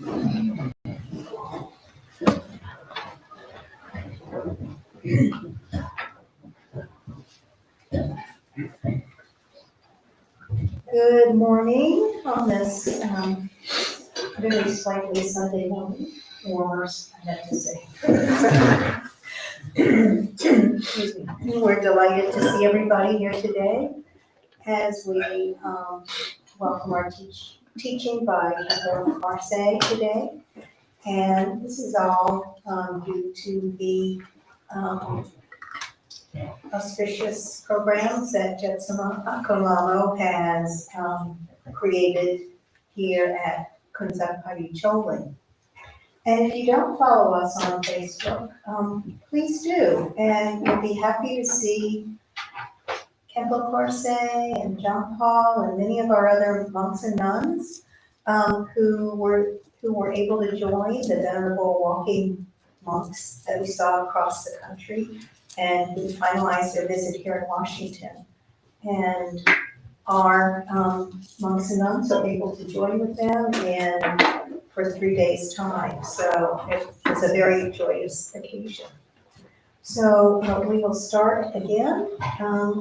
Good morning on this very slightly Sunday morning, or I have to say. Excuse me. We're delighted to see everybody here today as we welcome our teaching by Karze today. And this is all due to the auspicious programs that Jetsama Akolamo has created here at Kunzapari Choling. And if you don't follow us on Facebook, please do. And we'll be happy to see Khenpo Karze and John Paul and many of our other monks and nuns who were able to join the venerable walking monks that we saw across the country and who finalized their visit here in Washington. And our monks and nuns are able to join with them for 3 days' time. So it was a very joyous occasion. So we will start again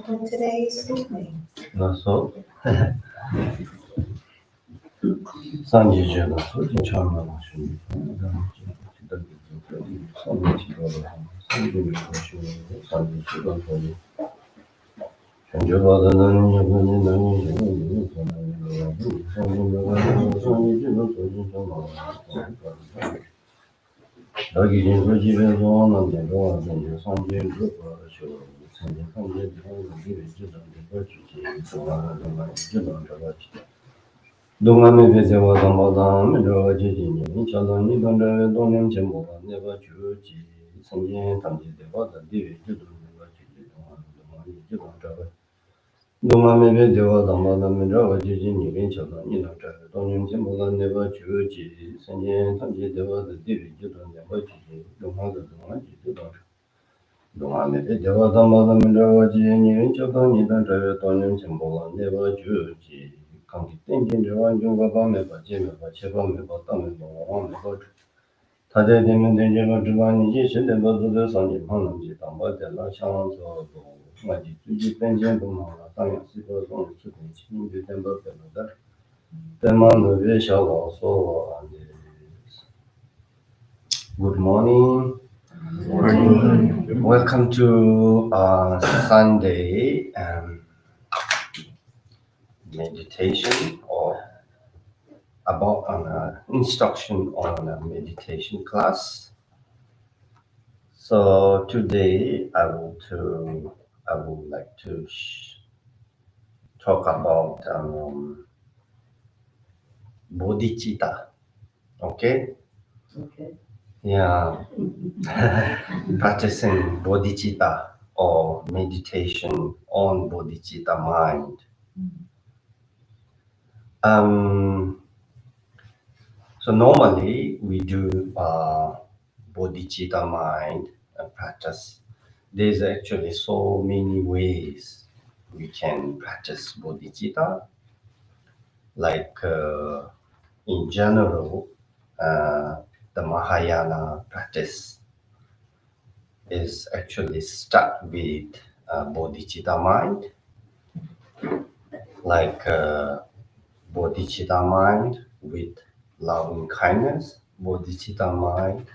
with today's reading. So, Sanjay 동남에 배제와 담바담 저지진이 저런이 donde 돈님 제모가 내가 주지 성진 담지대와 단디에 주도가 주지 동남이 주도가 동남에 배제와 담바담 저지진이 저런이 돈님 제모가 내가 주지 성진 담지대와 단디에 주도가 주지 동남이 주도가 동남에 배제와 담바담 저지진이 저런이 돈님 제모가 내가 주지 강기 땡긴 저완중과 밤에 받지면 제밤에 받다면 너무 다들 되면 된지가 주관이지 신대버들 선지 하는지 담바들라 상황서도 맞지 주지 땡진도 나와 땅에 쓰고 좀 쓰고 친구 된버들다 때만도 왜 샤워서 안돼. Good morning. Morning. Welcome to Sunday meditation or about instruction on a meditation class. So today I would like to talk about bodhicitta. Okay? Okay. Yeah. Practicing bodhicitta or meditation on bodhicitta mind. So normally we do bodhicitta mind practice. There's actually so many ways we can practice bodhicitta. Like in general, the Mahayana practice is actually start with bodhicitta mind. Like bodhicitta mind with loving kindness, bodhicitta mind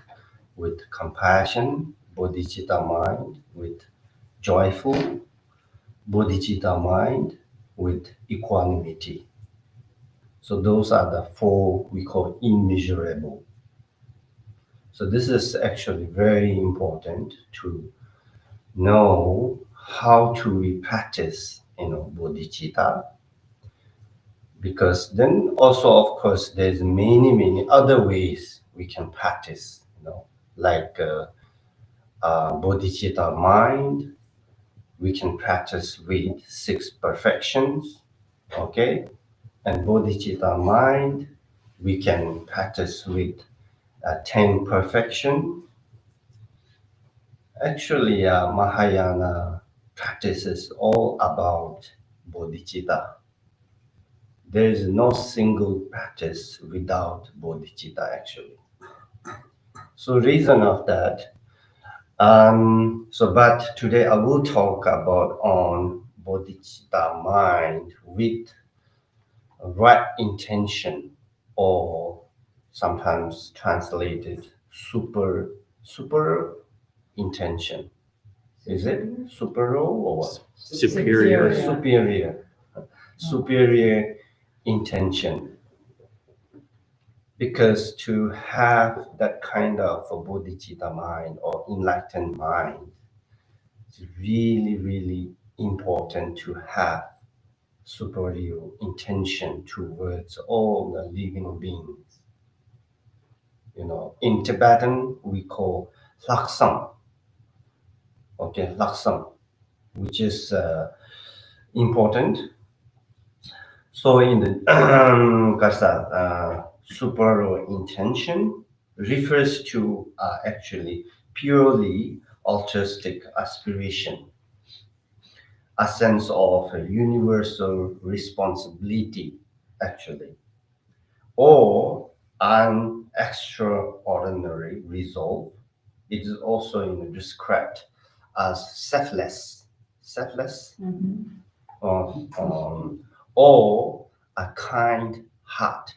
with compassion, bodhicitta mind with joyful, bodhicitta mind with equanimity. So those are the four we call immeasurable. So this is actually very important to know how to practice, bodhicitta. Because then also, of course, there's many other ways we can practice, like bodhicitta mind, we can practice with 6 perfections, okay? And bodhicitta mind, we can practice with 10 perfection. Actually, Mahayana practice is all about bodhicitta. there is no single practice without bodhicitta actually. So reason of that. But today I will talk about on bodhicitta mind with right intention, or sometimes translated super intention. Is it super or what? Superior. Superior intention. Because to have that kind of a bodhicitta mind or enlightened mind, it's really important to have superior intention towards all the living beings. In Tibetan we call laksam. Okay, laksam, which is important. So in the Karze, superior intention refers to actually purely altruistic aspiration, a sense of a universal responsibility actually, or an extraordinary resolve. It is also described as selfless, or a kind heart.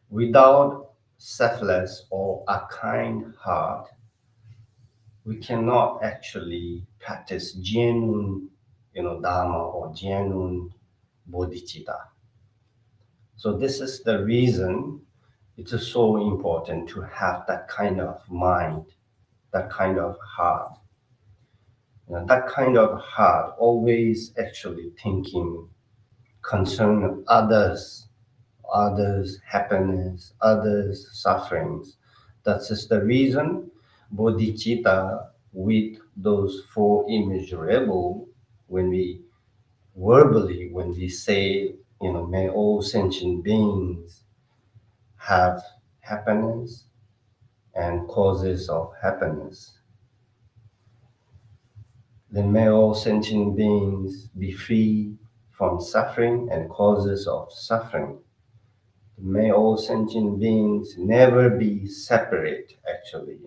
Without selfless or a kind heart, we cannot actually practice genuine, Dharma or genuine bodhicitta. So this is the reason it is so important to have that kind of mind, that kind of heart. That kind of heart always actually thinking concern others happiness, others sufferings. That is the reason bodhicitta with those four immeasurable, when we say, may all sentient beings have happiness and causes of happiness. Then may all sentient beings be free from suffering and causes of suffering. May all sentient beings never be separate, actually,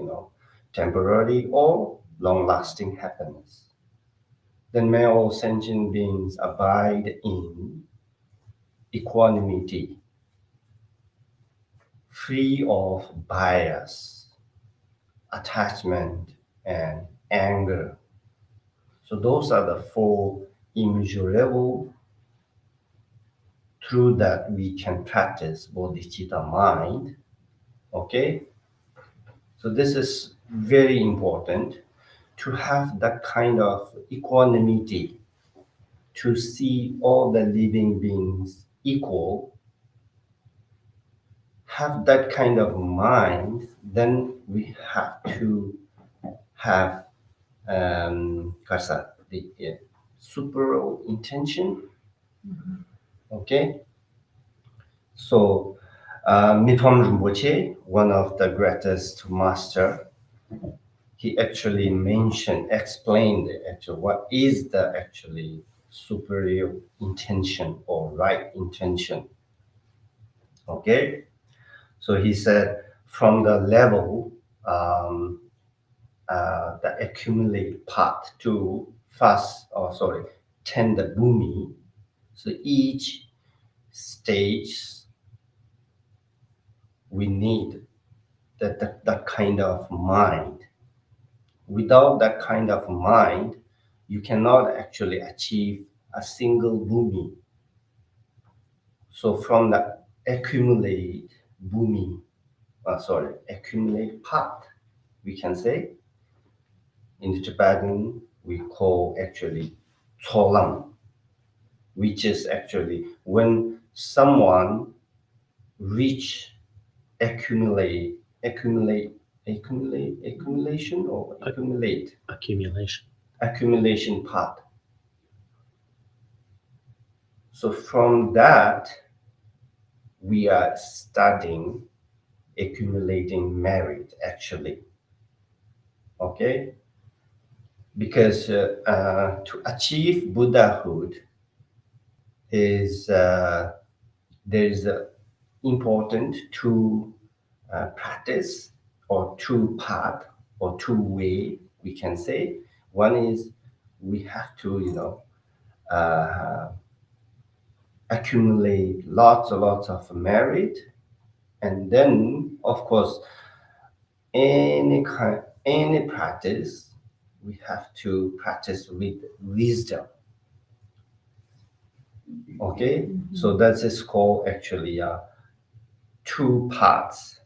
temporary or long-lasting happiness. Then may all sentient beings abide in equanimity, free of bias, attachment, and anger. So those are the four immeasurable through that we can practice bodhicitta mind. Okay? So this is very important to have that kind of equanimity, to see all the living beings equal, have that kind of mind, then we have to have Karze, the super intention. Okay? So Mithom Rinpoche, one of the greatest master, he actually explained actually what is the actually superior intention or right intention. Okay, so he said from the level the accumulate path to tend the bhumi. So each stage we need that kind of mind. Without that kind of mind, you cannot actually achieve a single bhumi. So from the accumulate path, we can say, in the Tibetan, we call actually cholam, which is actually when someone reach accumulation path. So from that, we are starting accumulating merit actually. Okay? Because to achieve Buddhahood, is there is a important two practice or two path or two way we can say. One is we have to accumulate lots and lots of merit, and then of course any practice we have to practice with wisdom. Okay, so that is called actually two paths.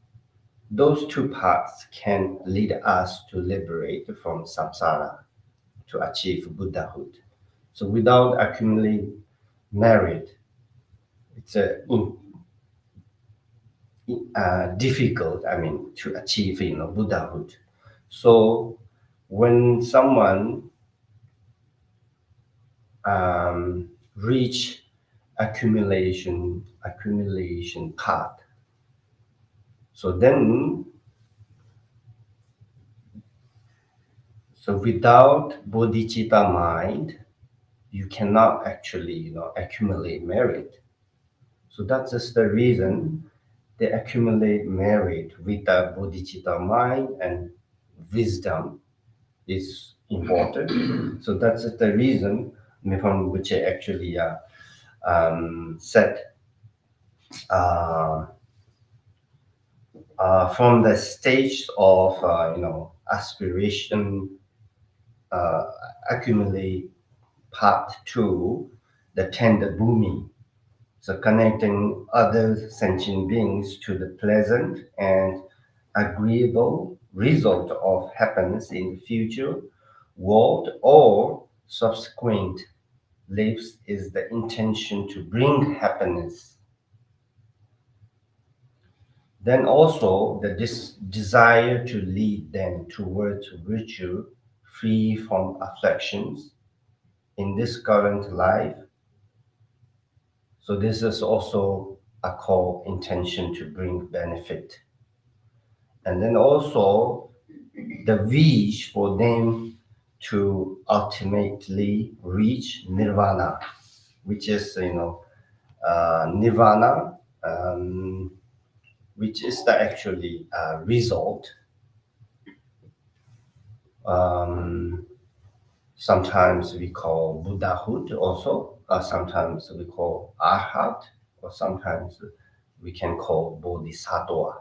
Those two paths can lead us to liberate from samsara to achieve Buddhahood. So without accumulating merit, it's difficult, to achieve, Buddhahood. So when someone reach accumulation path, so then without bodhicitta mind, you cannot actually accumulate merit. So that's just the reason they accumulate merit with the bodhicitta mind, and wisdom is important. So that's just the reason Mekong Buche actually said from the stage of aspiration accumulate path to the tender bhumi. So connecting other sentient beings to the pleasant and agreeable result of happiness in the future world or subsequent lives is the intention to bring happiness. Then also the desire to lead them towards virtue free from afflictions in this current life. So this is also a core intention to bring benefit. And then also the wish for them to ultimately reach nirvana, which is nirvana, which is the actually result. Sometimes we call Buddhahood also, sometimes we call Arhat, or sometimes we can call Bodhisattva,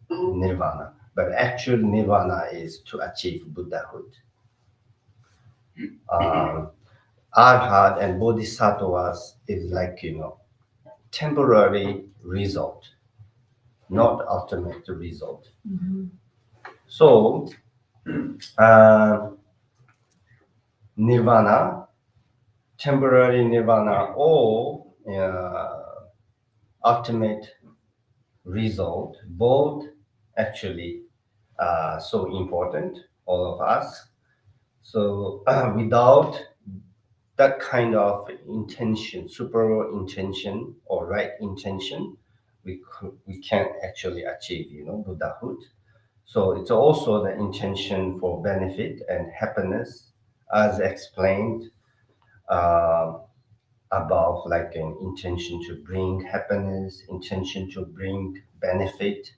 Nirvana. But actual Nirvana is to achieve Buddhahood. Arhat and Bodhisattvas is like, temporary result, not ultimate result. So, Nirvana, temporary Nirvana, or ultimate result, both actually so important, all of us. So without that kind of intention, superior intention or right intention, we can't actually achieve, Buddhahood. So it's also the intention for benefit and happiness, as explained above, like an intention to bring happiness, intention to bring benefit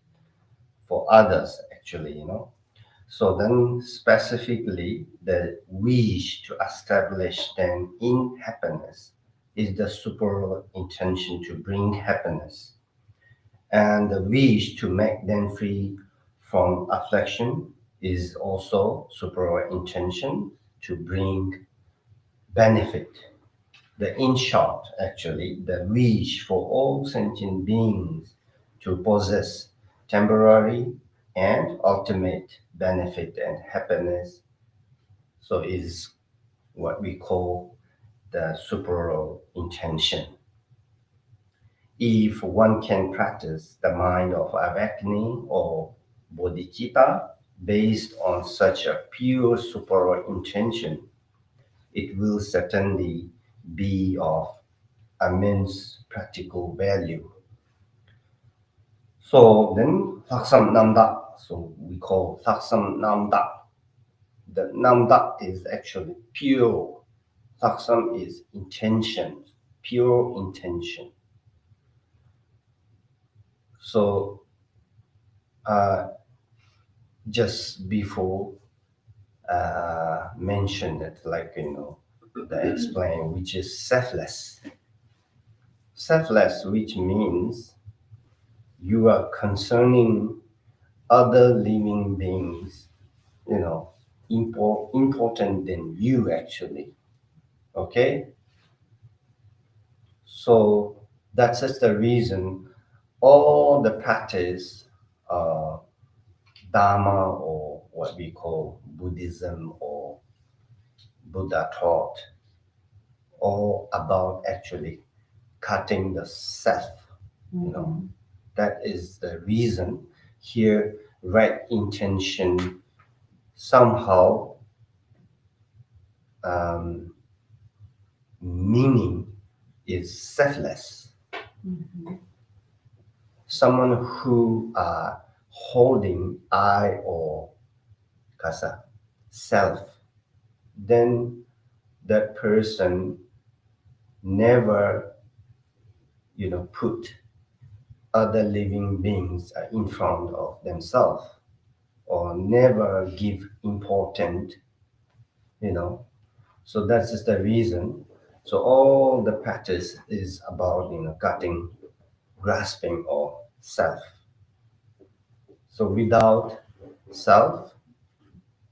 for others, actually, So then specifically, the wish to establish them in happiness is the superior intention to bring happiness. And the wish to make them free from affliction is also superior intention to bring benefit. In short, actually, the wish for all sentient beings to possess temporary and ultimate benefit and happiness, so is what we call the superior intention. If one can practice the mind of awakening or bodhicitta based on such a pure superior intention, it will certainly be of immense practical value. So then Laksam Namda, so we call Laksam Namda. The Namda is actually pure. Laksam is intention, pure intention. So just before mentioned it, like the explain, which is selfless. Selfless, which means you are concerning other living beings, important than you actually. Okay, so that's just the reason all the practice, Dharma, or what we call Buddhism or Buddha taught, all about actually cutting the self. That is the reason here right intention somehow meaning is selfless. Someone who are holding I or kasa self, then that person never put other living beings in front of themselves, or never give important, so that's just the reason. So all the practice is about cutting, grasping of self. So without self,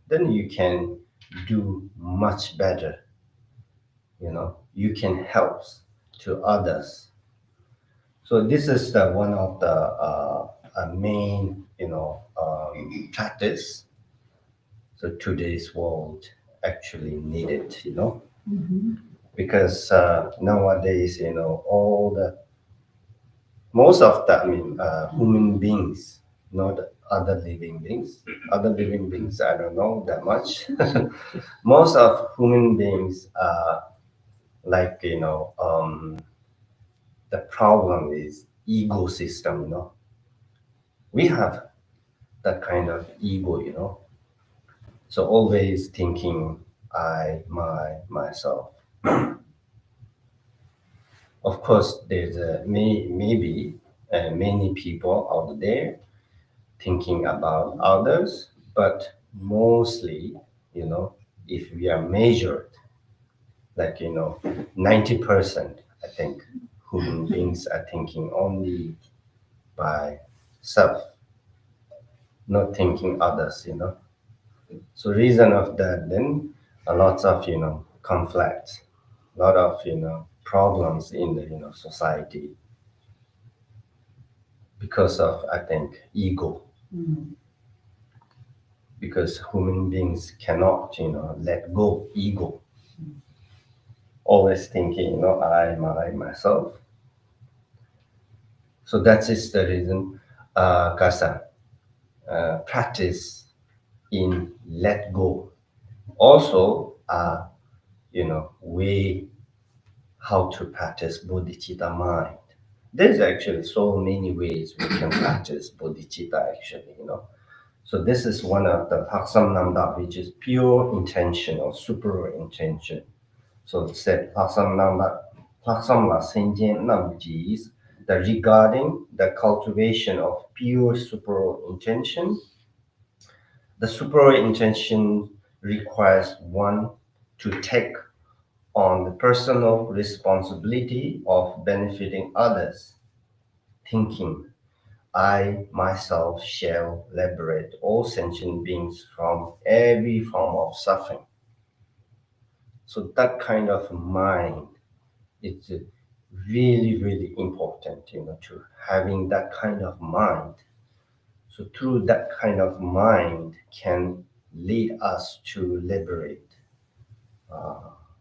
then you can do much better. You can help to others. So this is the one of the main practice. So today's world actually needed, because nowadays all the most of the human beings, not other living beings. Other living beings, I don't know that much. Most of human beings are like the problem is ego system. We have that kind of ego. So always thinking I, myself. Of course, there's maybe many people out there thinking about others, but mostly, if we are measured, like 90%, I think human beings are thinking only by self, not thinking others. So reason of that, then a lot of conflicts, a lot of problems in the society because of, I think, ego. Because human beings cannot let go ego, always thinking I, myself. So that is the reason kasa practice in let go also way how to practice bodhicitta mind. There's actually so many ways we can practice bodhicitta actually. So this is one of the Paksam Namda, which is pure intention or super intention. So it said Paksam La Senjen Namji is the regarding the cultivation of pure super intention. The super intention requires one to take on the personal responsibility of benefiting others, thinking I myself shall liberate all sentient beings from every form of suffering. So that kind of mind is really, really important, to having that kind of mind. So through that kind of mind can lead us to liberate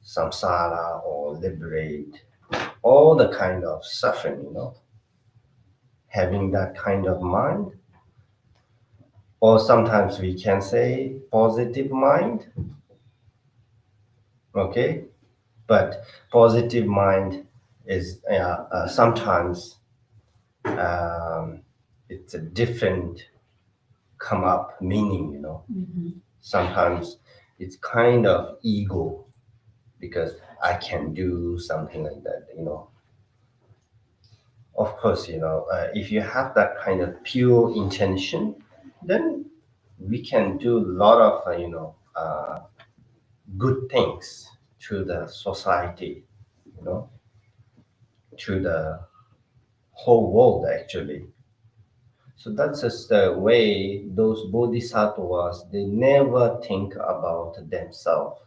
samsara or liberate all the kind of suffering, having that kind of mind. Or sometimes we can say positive mind, okay? But positive mind is sometimes it's a different come up meaning, Sometimes it's kind of ego because I can do something like that, of course, if you have that kind of pure intention, then we can do a lot of, good things to the society, you know, to the whole world actually. So that's just the way those bodhisattvas, they never think about themselves.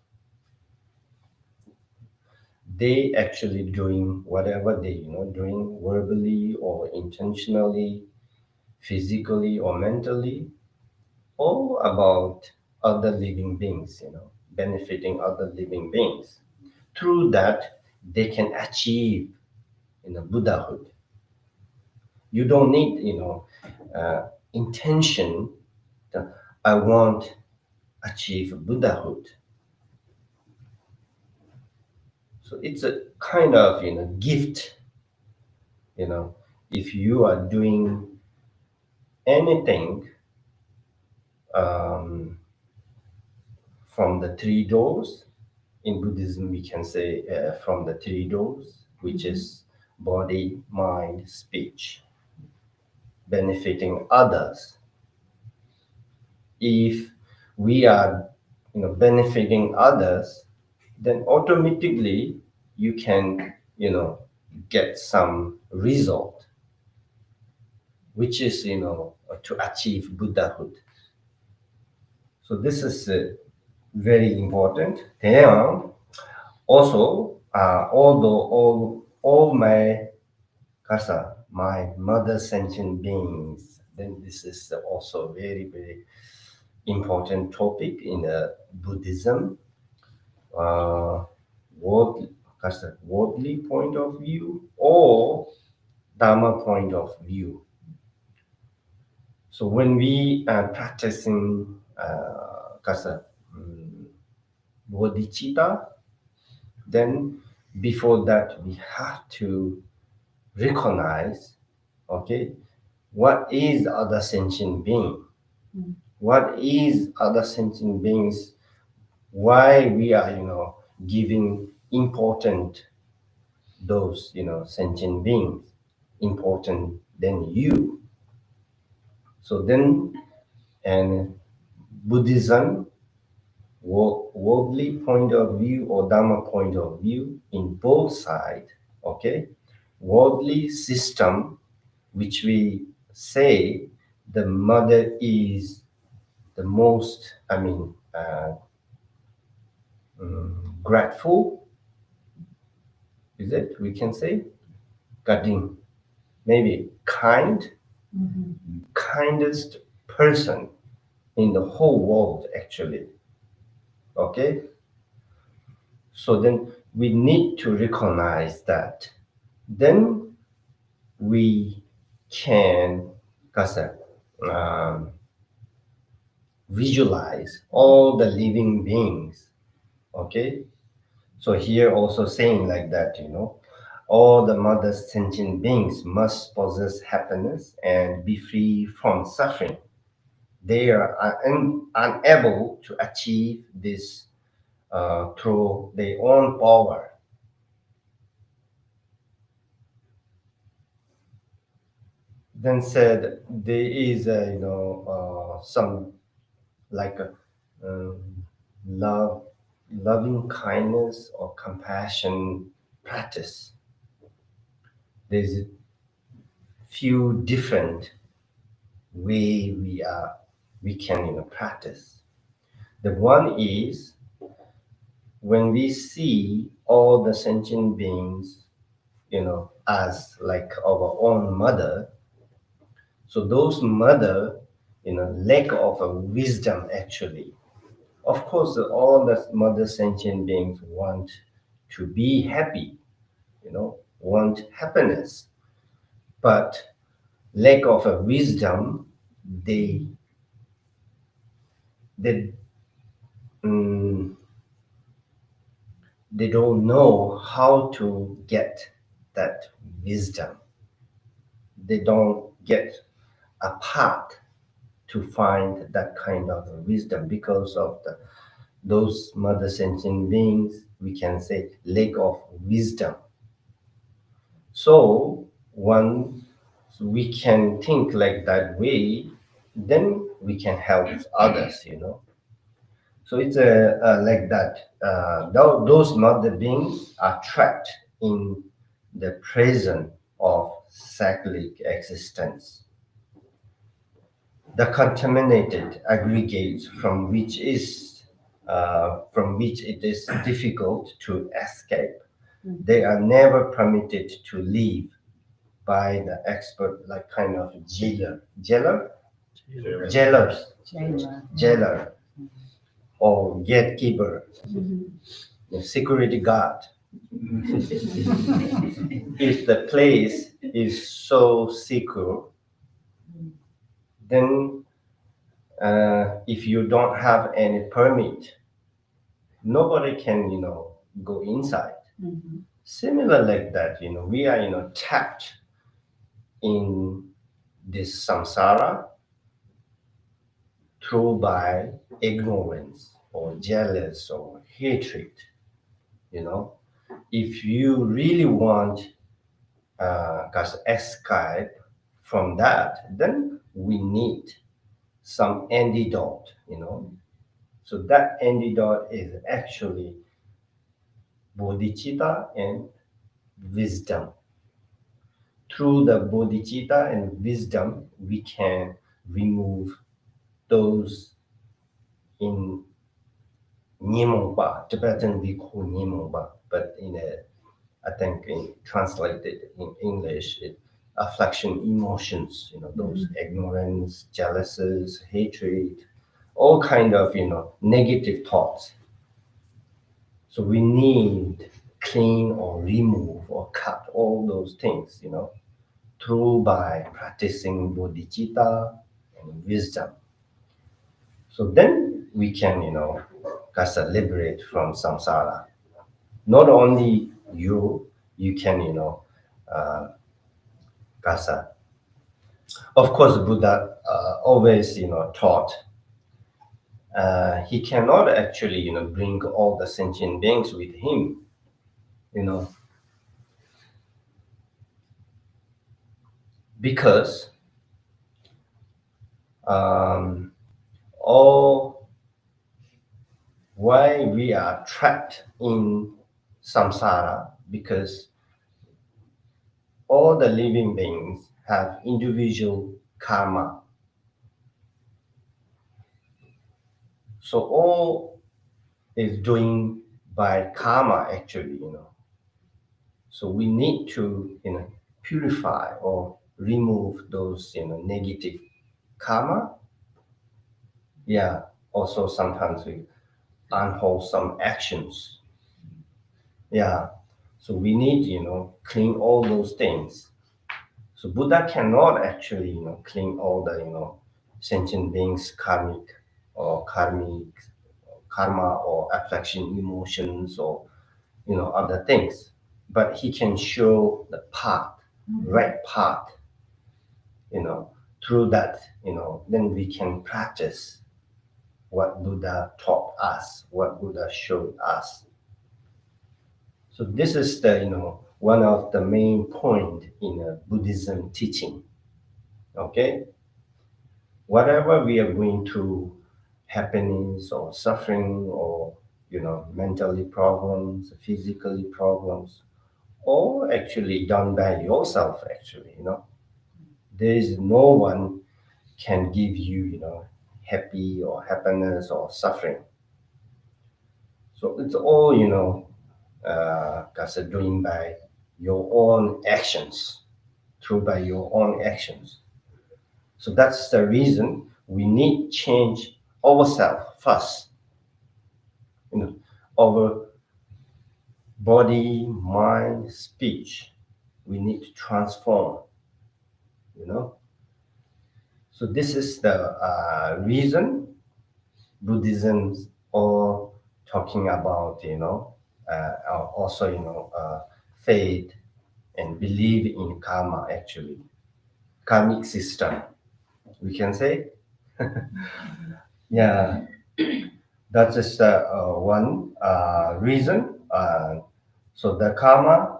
They actually doing whatever they, doing verbally or intentionally, physically or mentally, all about other living beings, benefiting other living beings. Through that, they can achieve, Buddhahood. You don't need, intention that I want achieve Buddhahood. So it's a kind of, gift, you know, if you are doing anything um, from the three doors. In Buddhism, we can say from the three doors, which is body, mind, speech, benefiting others. If we are, benefiting others, then automatically you can, get some result, which is, to achieve Buddhahood. So this is very important. Then also, although all my my mother sentient beings, then this is also very very important topic in Buddhism. Uh, world, worldly point of view or Dharma point of view. So when we are practicing bodhicitta, then before that we have to recognize, okay, what is other sentient being? What is other sentient beings? Why we are, giving important those, sentient beings important than you. So then, and Buddhism, worldly point of view or Dharma point of view, in both sides, okay, worldly system, which we say the mother is the most, grateful, is it? We can say, Gading, maybe kindest person in the whole world, actually. Okay? So then we need to recognize that. Then we can visualize all the living beings. Okay? So here also saying like that, all the mother sentient beings must possess happiness and be free from suffering. They are unable to achieve this through their own power. Then said there is a, some like a love, loving kindness or compassion practice. There's a few different way we can practice. The one is when we see all the sentient beings, as like our own mother. So those mother, lack of a wisdom actually. Of course, all the mother sentient beings want to be happy, want happiness, but lack of a wisdom, they mm, they don't know how to get that wisdom. They don't get a path to find that kind of wisdom because of those mother sentient beings, we can say lack of wisdom. So once we can think like that way, then we can help others, So it's like that. Those mother beings are trapped in the prison of cyclic existence. The contaminated aggregates from which it is difficult to escape. They are never permitted to leave by the expert, like kind of jailers, jailer, or gatekeeper, the security guard. If the place is so secure, then if you don't have any permit, nobody can, go inside. Similar like that, we are, trapped in this samsara through by ignorance or jealous or hatred, If you really want to escape from that, then we need some antidote, So that antidote is actually bodhicitta and wisdom. Through the bodhicitta and wisdom, we can remove those in Nyingpa. Tibetan we call Nyingpa, but I think translated in English, affliction emotions, those ignorance, jealousies, hatred, all kind of, negative thoughts. So we need clean or remove or cut all those things, through by practicing bodhicitta and wisdom. So then we can, liberate from samsara. Not only you can, kasa. Of course, Buddha always, taught he cannot actually, bring all the sentient beings with him, because all why we are trapped in samsara, because all the living beings have individual karma. So all is doing by karma actually, So we need to, purify or remove those, negative karma. Yeah. Also sometimes we unwholesome actions. Yeah. So we need, clean all those things. So Buddha cannot actually, clean all the, sentient beings karmic karma or affection emotions or, other things. But he can show the path, right path, through that, then we can practice what Buddha taught us, what Buddha showed us. So this is the, one of the main point in Buddhism teaching. Okay? Whatever we are going through, happiness or suffering or, mentally problems, physically problems, all actually done by yourself actually, There is no one can give you, happy or happiness or suffering. So it's all, doing by your own actions, through by your own actions. So that's the reason we need change ourselves first. Our body, mind, speech, we need to transform, So this is the reason Buddhism all talking about, also, faith and believe in karma actually. Karmic system, we can say. Yeah, that is the one reason. So the karma,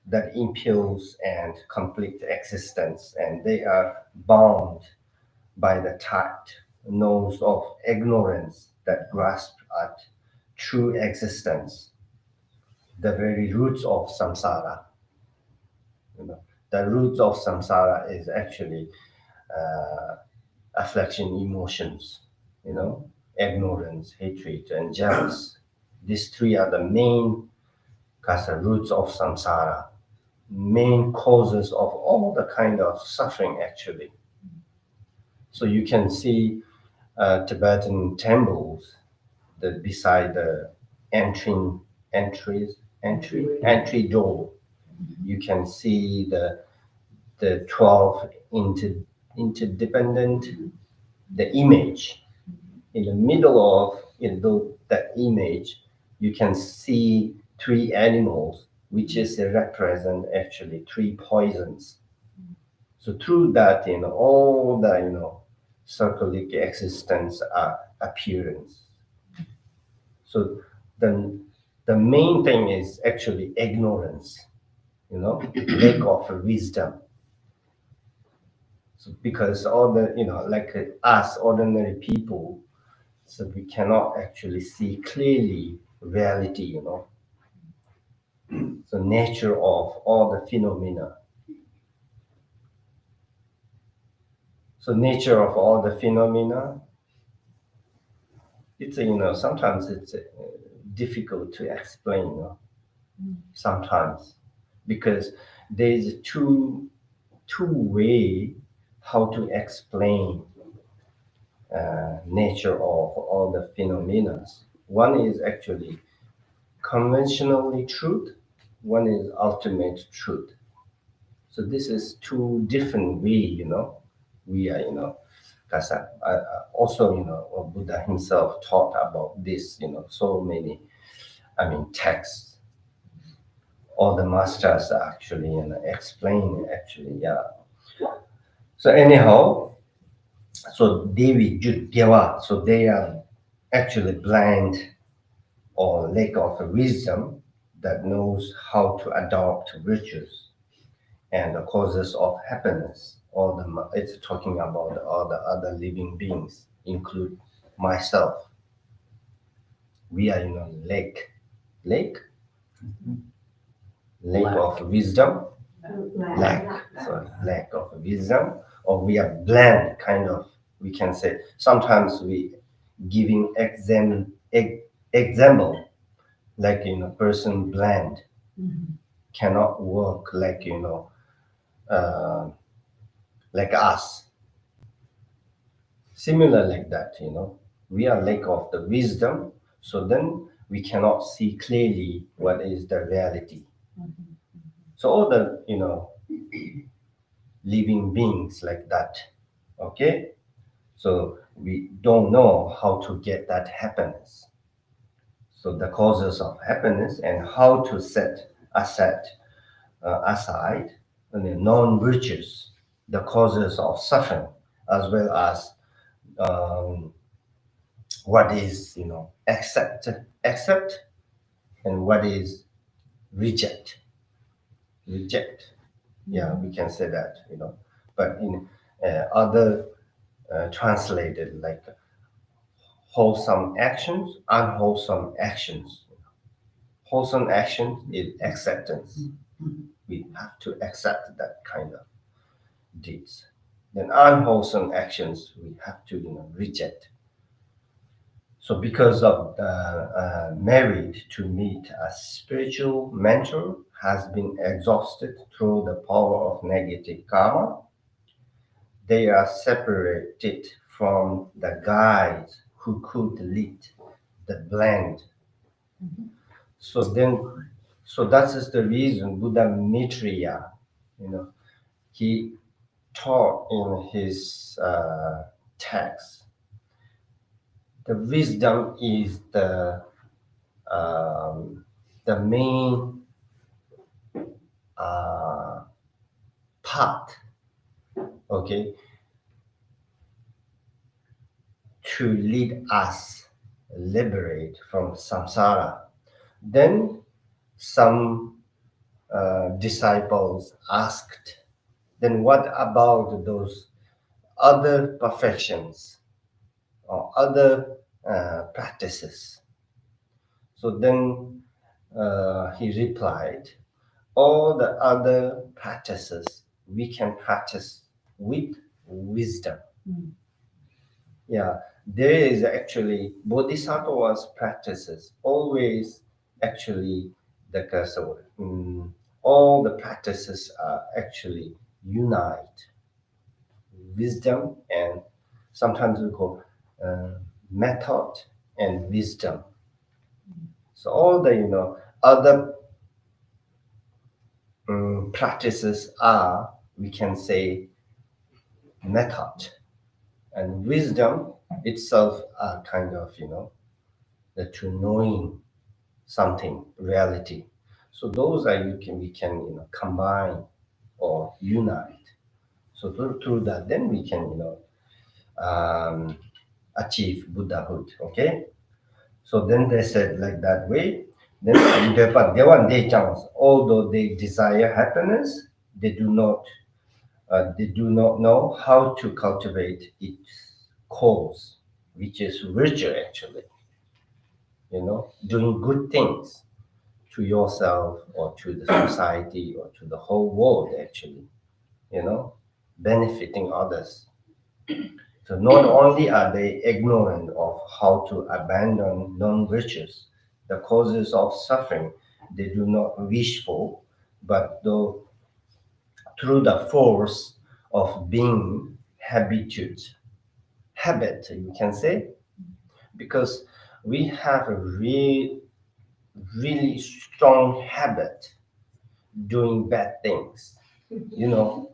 that impels and complete existence, and they are bound by the tight nose of ignorance that grasp at true existence, the very roots of samsara. You know, the roots of samsara is actually affliction, emotions, ignorance, hatred, and jealous. These three are the main roots of samsara, main causes of all the kind of suffering actually. So you can see Tibetan temples that beside the entry door, you can see the 12 interdependent, the image. In the middle of that image, you can see three animals, which is represent actually three poisons. So through that, all the circulic existence appearance. So the main thing is actually ignorance, lack of wisdom. So because all the like us ordinary people, so we cannot actually see clearly reality, the nature of all the phenomena. So nature of all the phenomena, it's sometimes it's difficult to explain, sometimes, because there's two way how to explain nature of all the phenomena. One is actually conventionally truth, one is ultimate truth. So this is two different way, we are, because also, Buddha himself taught about this, so many, texts. All the masters are actually, explain actually, yeah. So anyhow, so Devi Judyawa, so they are actually blind or lack of wisdom that knows how to adopt virtues and the causes of happiness. It's talking about all the other living beings, include myself. We are lack of wisdom, lack of wisdom, or we are bland, kind of. We can say sometimes we giving example, like person bland, cannot work like uh, like us. Similar like that, we are lack of the wisdom, so then we cannot see clearly what is the reality. So all the living beings like that, okay, so we don't know how to get that happiness. So the causes of happiness and how to set aside the non-virtues, the causes of suffering, as well as what is accept and what is reject. Yeah, we can say that, but in other translated like wholesome actions, unwholesome actions. Wholesome action is acceptance. We have to accept that kind of deeds. Then unwholesome actions we have to reject. So because of the merit to meet a spiritual mentor has been exhausted through the power of negative karma, they are separated from the guides who could lead the blind. So that is the reason Buddha Maitreya, he taught in his text, the wisdom is the main path, okay, to lead us liberate from samsara. Then some disciples asked, then what about those other perfections or other practices? So then he replied, all the other practices we can practice with wisdom. Yeah, there is actually bodhisattva's practices always actually the Karze. All the practices are actually unite wisdom and sometimes we call method and wisdom. So all the other practices are, we can say, method, and wisdom itself are kind of the to knowing something reality. So those are we can combine or unite. So through that, then we can um, achieve Buddhahood. Okay. So then they said like that way. Then but they want they chance. Although they desire happiness, they do not know how to cultivate its cause, which is virtue actually. Doing good things to yourself or to the society or to the whole world actually, benefiting others. So not only are they ignorant of how to abandon non-virtues, the causes of suffering they do not wish for, but though through the force of being habit, you can say, because we have a really strong habit doing bad things. No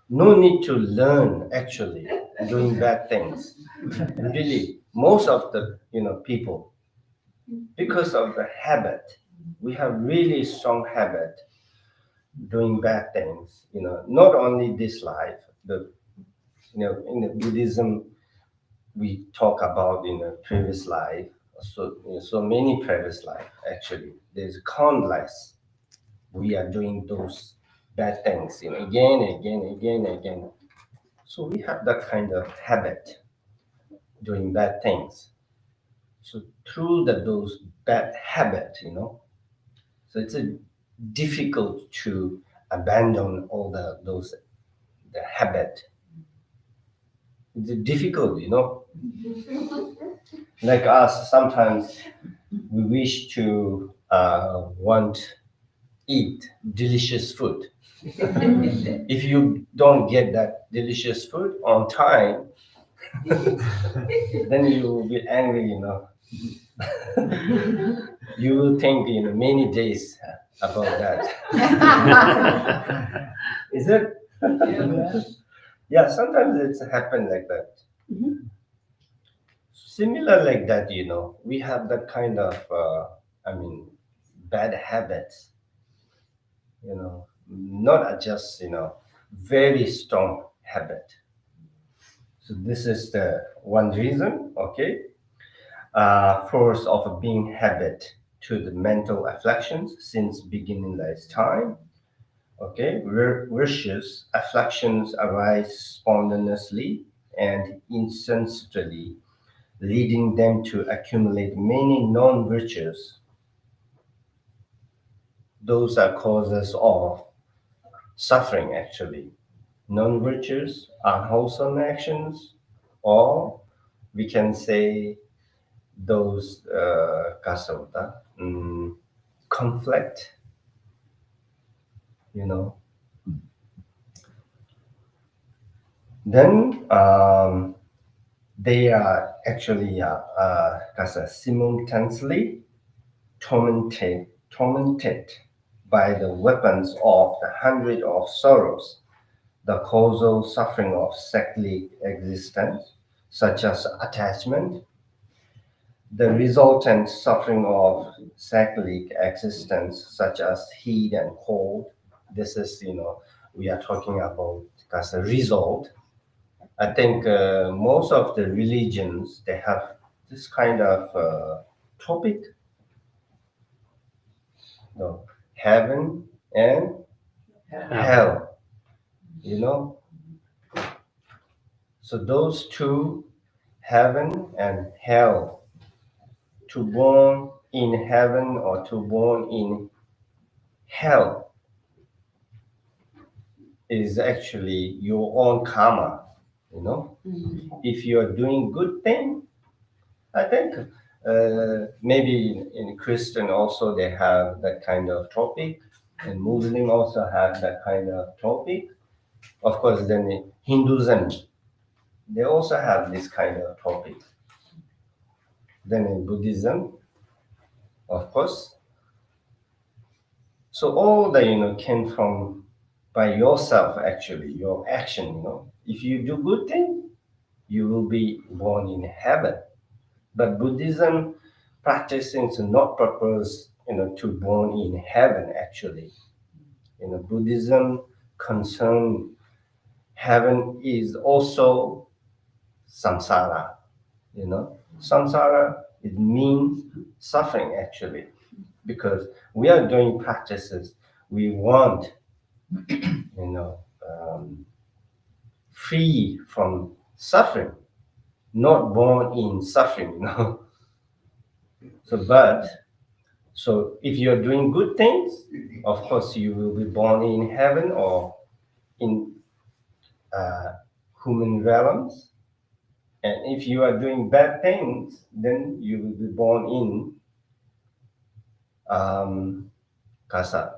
need to learn actually doing bad things. Really, most of the people, because of the habit, we have really strong habit doing bad things. Not only this life, the in the Buddhism we talk about in a previous life. So many previous life actually. There's countless. We are doing those bad things, again, again, again, again. So we have that kind of habit doing bad things. So through those bad habits, so it's difficult to abandon all the habit. It's difficult, Like us, sometimes we wish to want eat delicious food. If you don't get that delicious food on time, then you will be angry, You will think many days about that. Is it? Yeah, sometimes it's happened like that. Similar like that, we have that kind of, bad habits, not just, very strong habit. So this is the one reason, okay? Force of being habit to the mental afflictions since beginning life's time. Okay, vicious afflictions arise spontaneously and insensibly, leading them to accumulate many non-virtues. Those are causes of suffering actually. Non-virtues, unwholesome actions, or we can say those kasauta, conflict, Then they are actually simultaneously tormented by the weapons of the hundred of sorrows, the causal suffering of cyclic existence, such as attachment, the resultant suffering of cyclic existence, such as heat and cold. This is, we are talking about as a result. I think most of the religions they have this kind of topic, heaven and hell, So those two, heaven and hell, to born in heaven or to born in hell is actually your own karma. If you're doing good thing, I think maybe in Christian also they have that kind of topic, and Muslim also have that kind of topic. Of course, then in Hinduism, they also have this kind of topic. Then in Buddhism, of course. So all that came from by yourself actually, your action. If you do good thing, you will be born in heaven. But Buddhism practicing to not purpose, to born in heaven actually. Buddhism concern heaven is also samsara. Samsara, it means suffering actually, because we are doing practices. We want, free from suffering, not born in suffering. So if you're doing good things, of course you will be born in heaven or in human realms. And if you are doing bad things, then you will be born in kasa,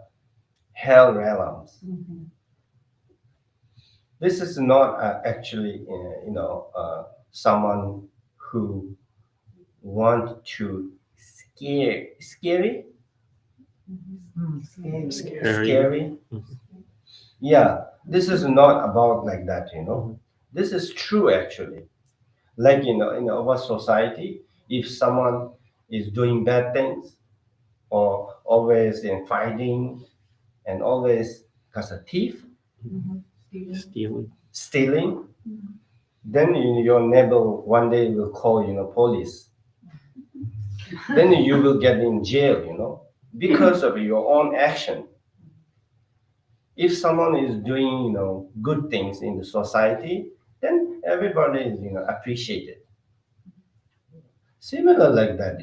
hell realms. This is not actually, someone who want to scary. Scary. Yeah, this is not about like that. This is true actually. Like in our society, if someone is doing bad things or always in fighting and always as a thief, stealing, then your neighbor one day will call police. Then you will get in jail, because of your own action. If someone is doing good things in the society, then everybody is appreciated. Similar like that.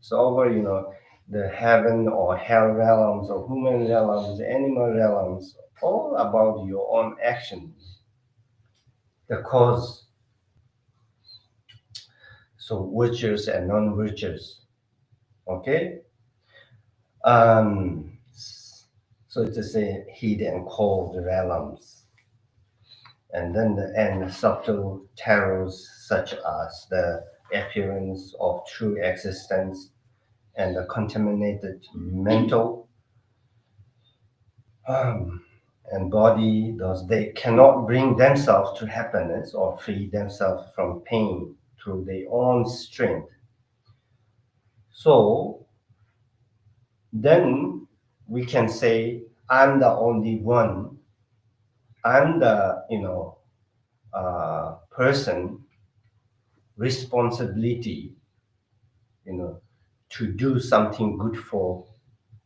So over the heaven or hell realms or human realms, animal realms, all about your own action, the cause. So virtues and non-virtues. Okay. So it's to say heat and cold realms, and then and subtle terrors such as the appearance of true existence and the contaminated mental and body, thus they cannot bring themselves to happiness or free themselves from pain through their own strength. So then we can say, I'm the only one, I'm the person responsibility to do something good for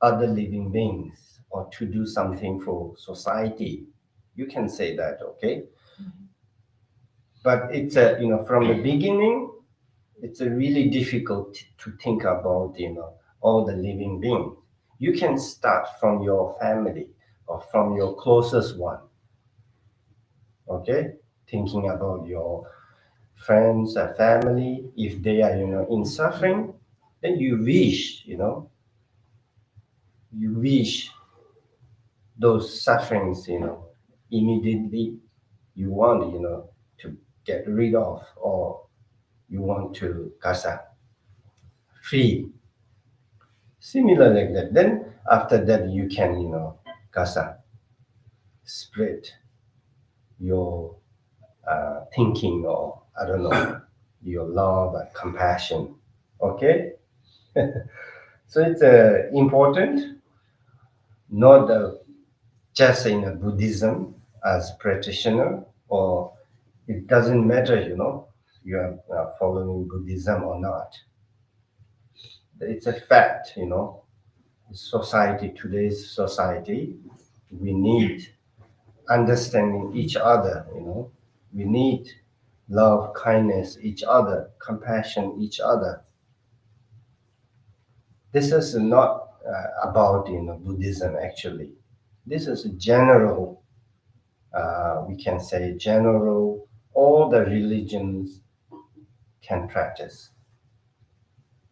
other living beings or to do something for society. You can say that, okay? But it's from the beginning, it's a really difficult to think about all the living beings. You can start from your family or from your closest one, okay? Thinking about your friends and family. If they are in suffering, then you wish those sufferings immediately you want to get rid of, or you want to kasa free. Similar like that. Then after that you can kasa spread your thinking, or I don't know, your love and compassion. Okay. So it's important, not just in a Buddhism as practitioner, or it doesn't matter you are following Buddhism or not. It's a fact. society, today's society, we need understanding each other, we need love, kindness each other, compassion each other. This is not about Buddhism actually. This is a general, we can say general, all the religions can practice.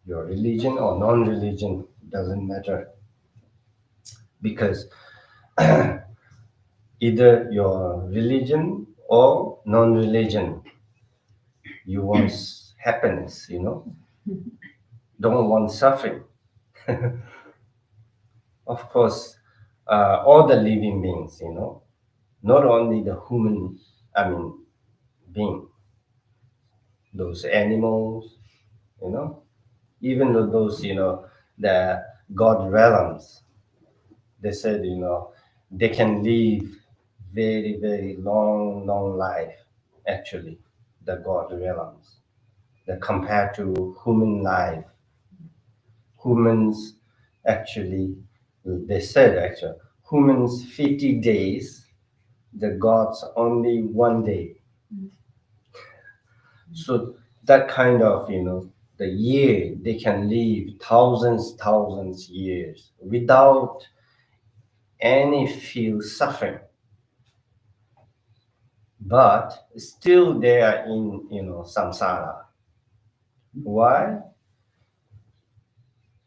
Your religion or non-religion doesn't matter, because either your religion or non-religion, you want happiness, don't want suffering. Of course, all the living beings, not only the human, being, those animals, even though those, the God realms, they said, they can live very, very long, long life, actually, the God realms. Compared to human life, humans actually, they said actually, humans 50 days, the gods only 1 day. So that kind of, the year, they can live thousands years without any feel suffering. But still they are in, samsara. Why?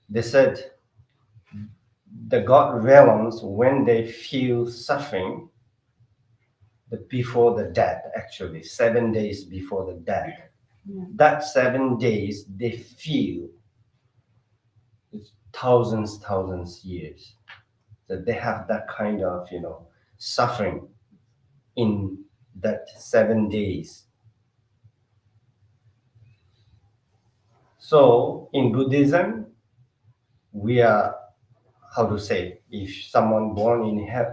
They said the God realms, when they feel suffering, before the death, actually, 7 days before the death, that 7 days they feel thousands years. That they have that kind of, suffering in that 7 days. So in Buddhism, we are, how to say, if someone born in heaven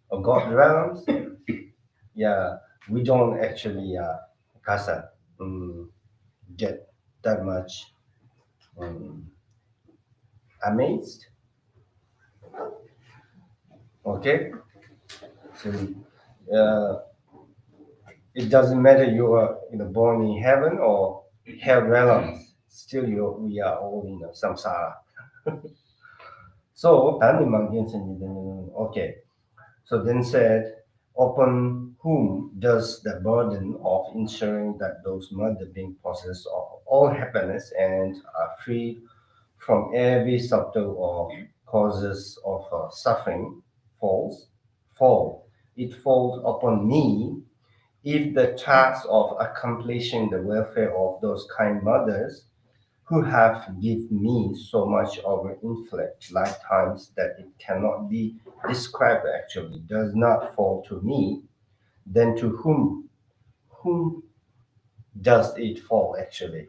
or God realms, yeah, we don't actually get that much amazed. Okay, so it doesn't matter you are born in heaven or hell realms. Still, we are all in samsara. So, okay. So then said, upon whom does the burden of ensuring that those mother being possess of all happiness and are free from every subtle of causes of suffering fall? It falls upon me if the task of accomplishing the welfare of those kind mothers who have given me so much over infinite lifetimes that it cannot be described actually does not fall to me, then to whom does it fall actually?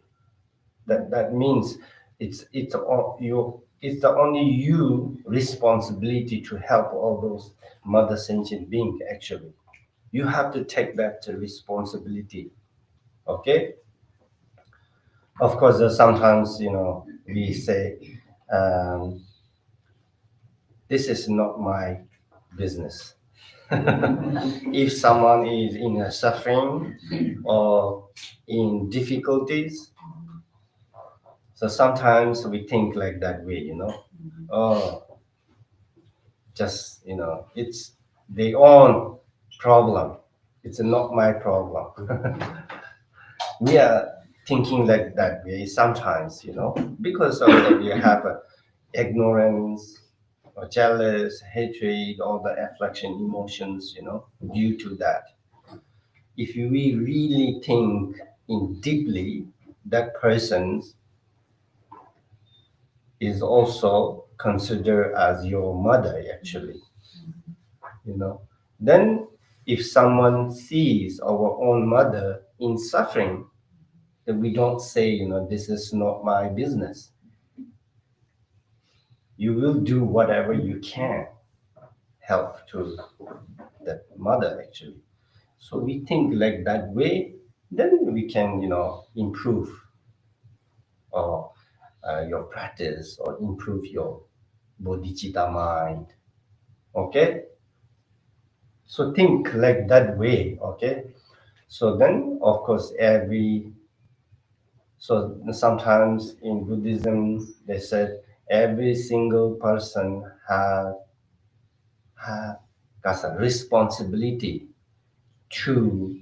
That means it's the only you responsibility to help all those mother sentient beings actually. You have to take that responsibility. Okay, of course sometimes we say this is not my business. If someone is in a suffering or in difficulties, so sometimes we think like that way, oh, just it's their own problem, it's not my problem. We are thinking like that way sometimes, because of that we have ignorance or jealous, hatred, all the affliction emotions, due to that. If we really think in deeply, that person is also considered as your mother actually, Then if someone sees our own mother in suffering, then we don't say, this is not my business. You will do whatever you can help to that mother actually. So we think like that way, then we can, improve or your practice or improve your bodhicitta mind. Okay, so think like that way. Okay, so then of course so sometimes in Buddhism they said every single person has a responsibility to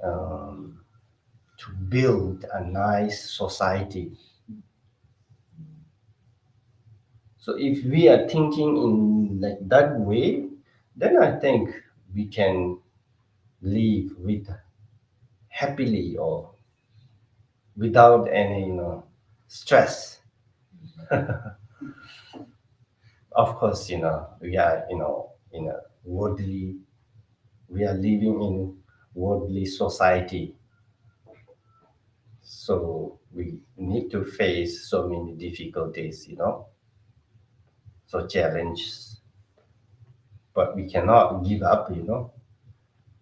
um, to build a nice society. So if we are thinking in like that way, then I think we can live with happily or without any stress. Of course, we are in a worldly we are living in worldly society, so we need to face so many difficulties, so challenges, but we cannot give up,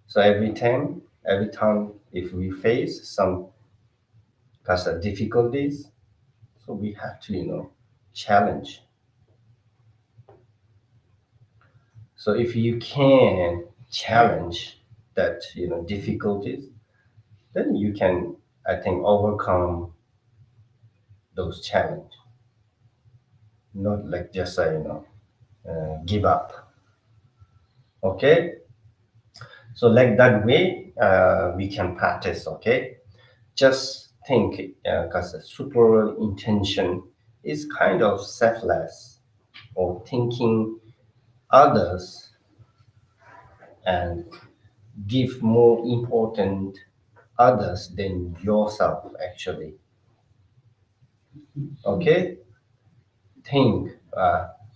so every time if we face some kind of difficulties, so we have to challenge. So if you can challenge that difficulties, then you can, I think, overcome those challenges, not like just give up. Okay, so like that way we can practice. Okay, just think, because the super intention is kind of selfless, or thinking others and give more important others than yourself actually. Okay, think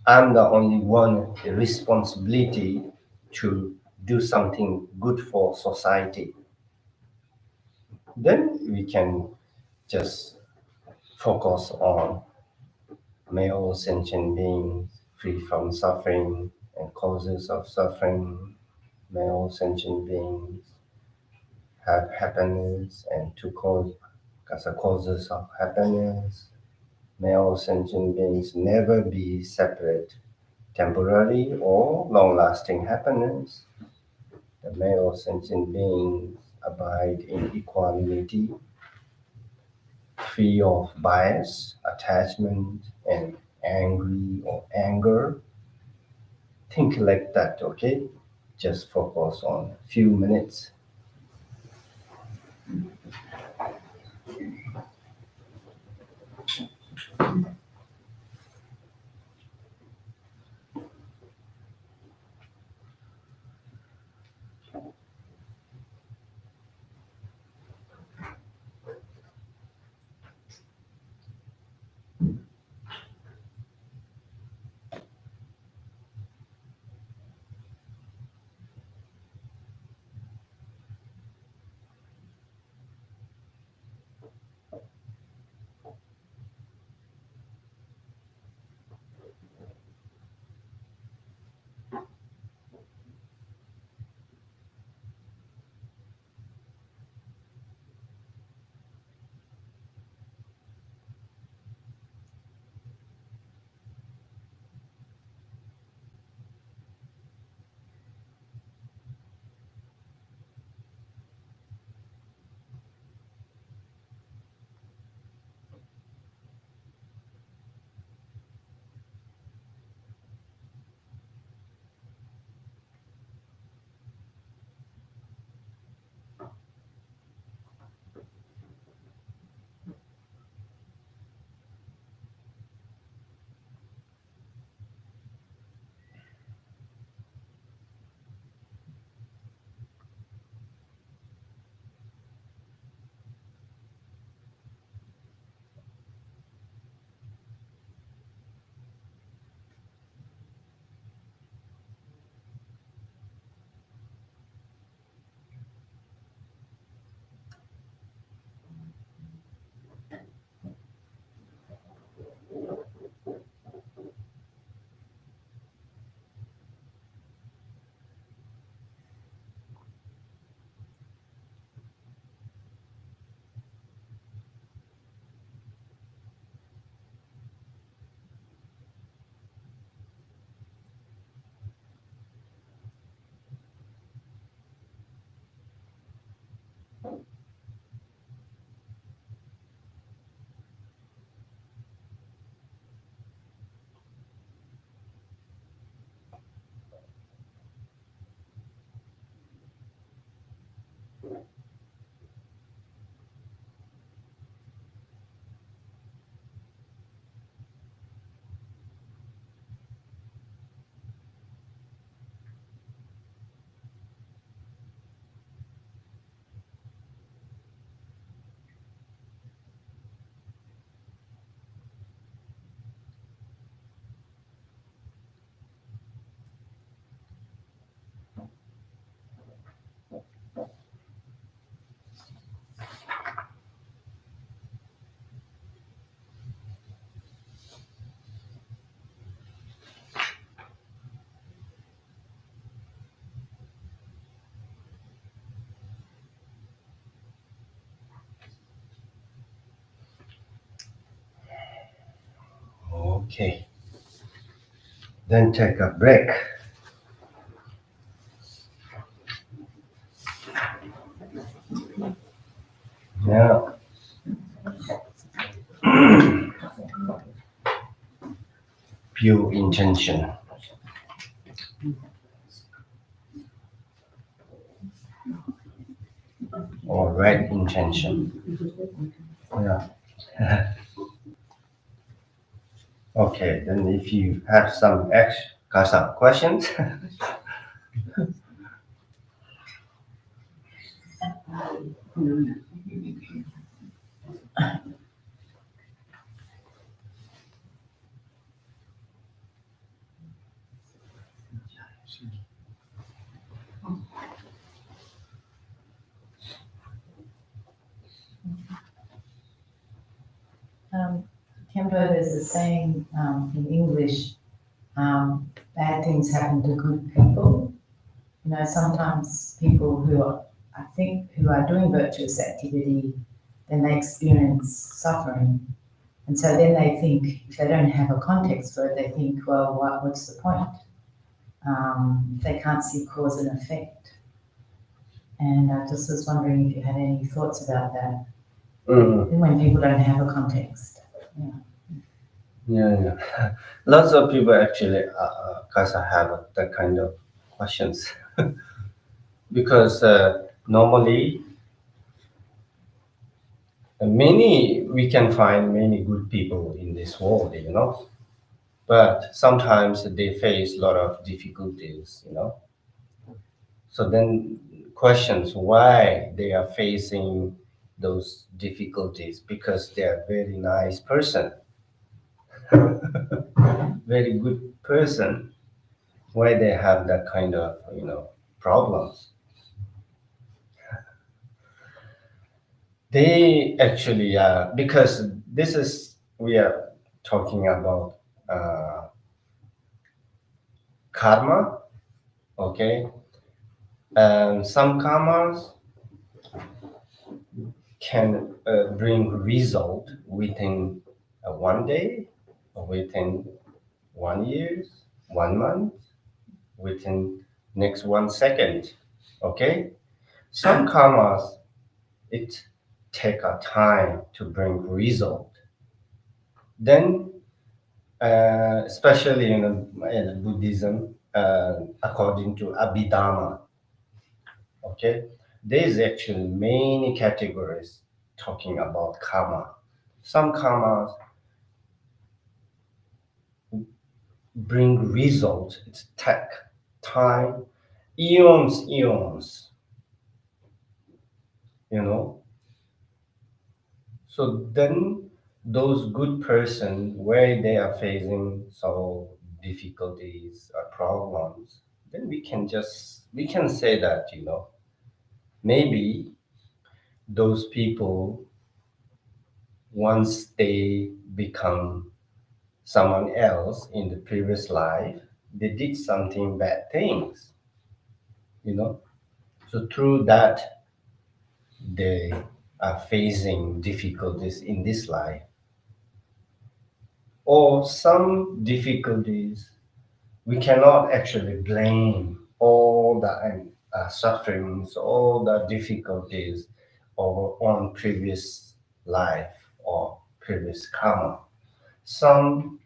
I'm the only one responsibility to do something good for society, then we can just focus on male sentient beings free from suffering and causes of suffering. Male sentient beings have happiness and to cause as a causes of happiness. Male sentient beings never be separate, temporary or long-lasting happiness. The male sentient beings abide in equanimity, free of bias, attachment, and angry or anger. Think like that, okay? Just focus on a few minutes. Okay. Then take a break. Now, pure intention or right intention. Yeah. Okay, then if you have some questions, Khenpo, there's a saying in English, bad things happen to good people. You know, sometimes people who are doing virtuous activity, then they experience suffering. And so then they think, if they don't have a context for it, they think, well, what's the point? If they can't see cause and effect. And I just was wondering if you had any thoughts about that, when people don't have a context. yeah. Lots of people actually, have that kind of questions because normally we can find many good people in this world, but sometimes they face a lot of difficulties, So then questions why they are facing those difficulties because they are very nice person, very good person. Why they have that kind of problems? They actually because this is we are talking about karma, okay, and some karmas can bring result within one day, or within 1 year, 1 month, within next 1 second. Okay, some karmas it take a time to bring result. Then, especially in Buddhism, according to Abhidharma, okay, there is actually many categories talking about karma. Some karmas bring results. It's take time, eons, So then those good person where they are facing so difficulties or problems, then we can say that, maybe those people once they become someone else in the previous life, they did something bad things, So through that they are facing difficulties in this life. Or some difficulties, we cannot actually blame all the sufferings, all the difficulties on previous life or previous karma. Some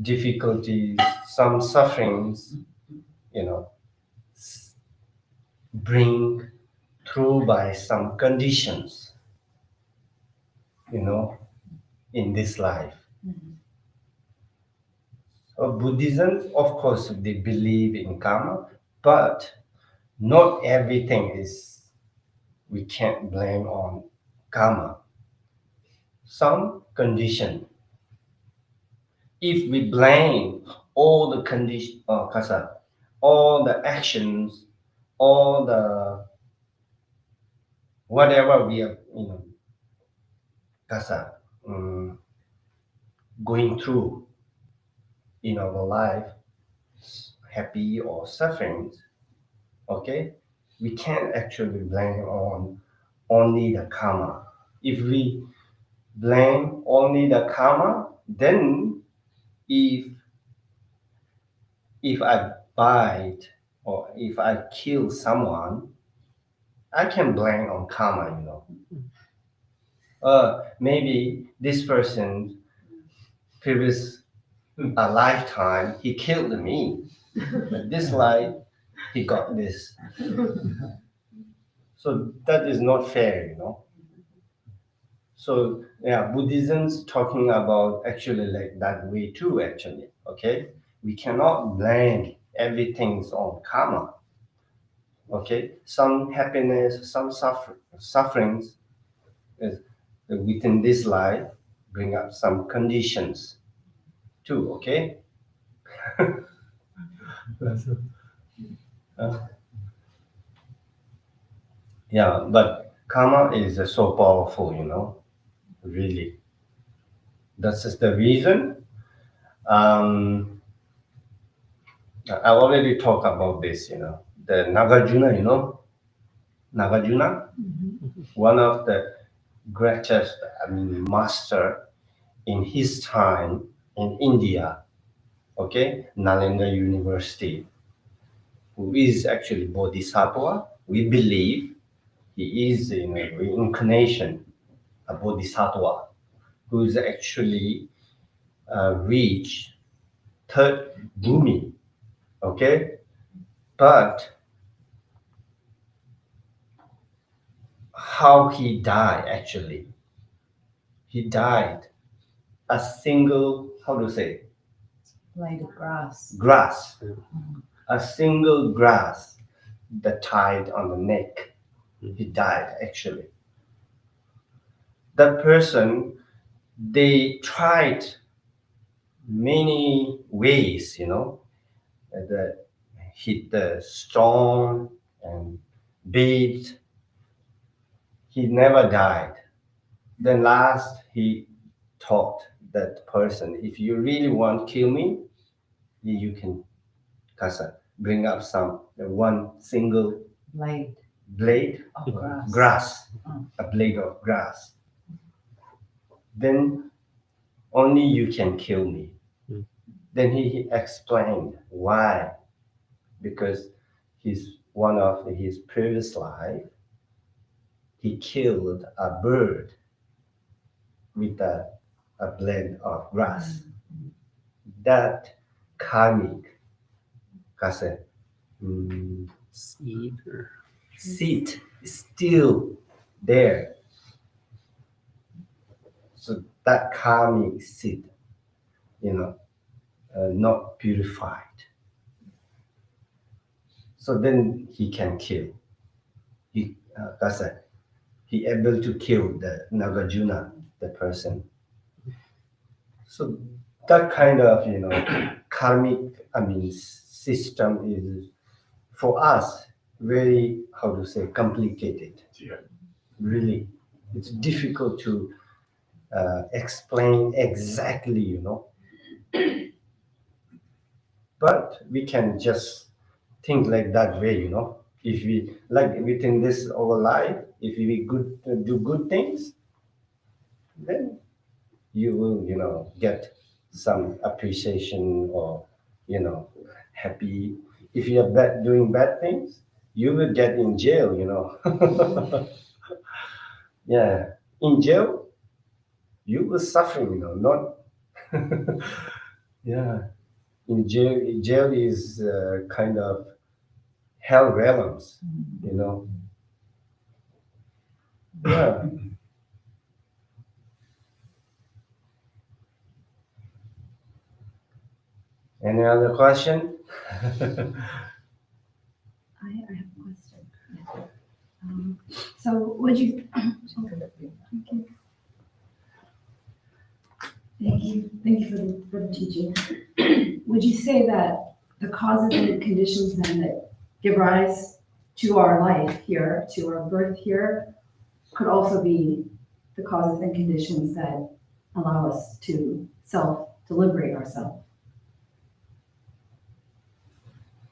difficulties, some sufferings, you know, bring through by some conditions, in this life. Buddhism, of course, they believe in karma, but not everything we can't blame on karma. Some condition. If we blame all the condition, all the actions, all the whatever we are, um, going through in our life, happy or suffering, okay, we can't actually blame on only the karma. If we blame only the karma, then if I bite or if I kill someone, I can blame on karma, you know. Maybe this person previous a lifetime he killed me, but this life he got this. So that is not fair, you know. So yeah, Buddhism's talking about actually like that way too, actually. Okay, we cannot blame everything on karma. Okay, some happiness, some sufferings is within this life bring up some conditions too. Okay. Uh, yeah, but karma is so powerful, you know. Really, that's just the reason. Um, I already talked about this, you know, the Nagarjuna, you know, Nagarjuna, one of the greatest, master in his time in India, okay, Nalanda University, who is actually Bodhisattva. We believe he is in a reincarnation, a Bodhisattva, who is actually reached third bhumi, okay, but how he died actually. He died a single, how to say, Blade of grass. grass, a single grass that tied on the neck. He died actually. That person, they tried many ways, you know, that hit the stone and beat. He never died. Then last he told that person, if you really want to kill me, you can Karze, bring up some one single Blade blade of grass. grass, Oh. a blade of grass. Then only you can kill me. Then he explained why. Because he's one of his previous life, he killed a bird with a blade of grass. That karmic, Karze, seed is still there. So that karmic seed, you know, not purified. So then he can kill. Karze, he able to kill the Nagarjuna, the person. So that kind of, you know, karmic, system is for us very, how to say, complicated. Yeah. Really, it's difficult to explain exactly, you know. But we can just think like that way, you know. If we like within this our life, if we do good things, then you will, you know, get some appreciation or, you know, happy. If you are doing bad things, you will get in jail, you know. Yeah, in jail, you will suffer, you know, not. Yeah, in jail is kind of hell realms, you know. Yeah. Any other question? I have a question. So would you, thank you for the teaching. Would you say that the causes and conditions then that give rise to our life here, to our birth here, could also be the causes and conditions that allow us to liberate ourselves?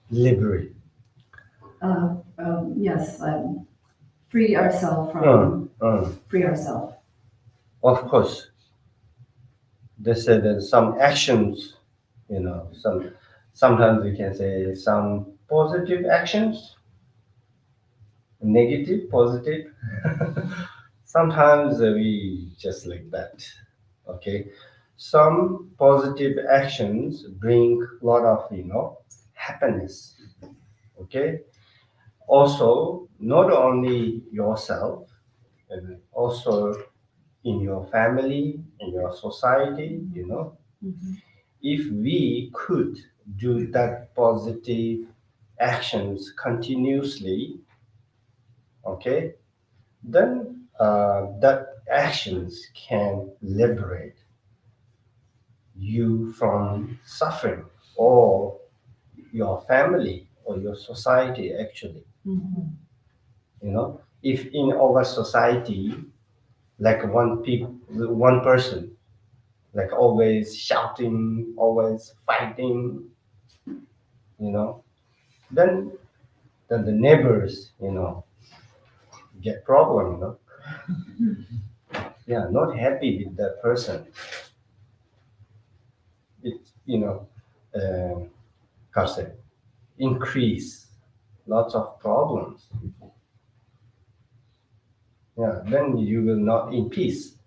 Liberate. Yes, free ourselves from, free ourselves. Of course. They said that some actions sometimes we can say some positive actions, negative, positive. Sometimes we just like that. Okay, some positive actions bring a lot of happiness. Okay, also not only yourself, and also in your family, in your society. If we could do that positive actions continuously, okay, then that actions can liberate you from suffering, or your family or your society actually. If in our society, like one person, like always shouting, always fighting, you know then the neighbors get problem. Yeah, not happy with that person. It Karze, increase lots of problems. Yeah, then you will not in peace.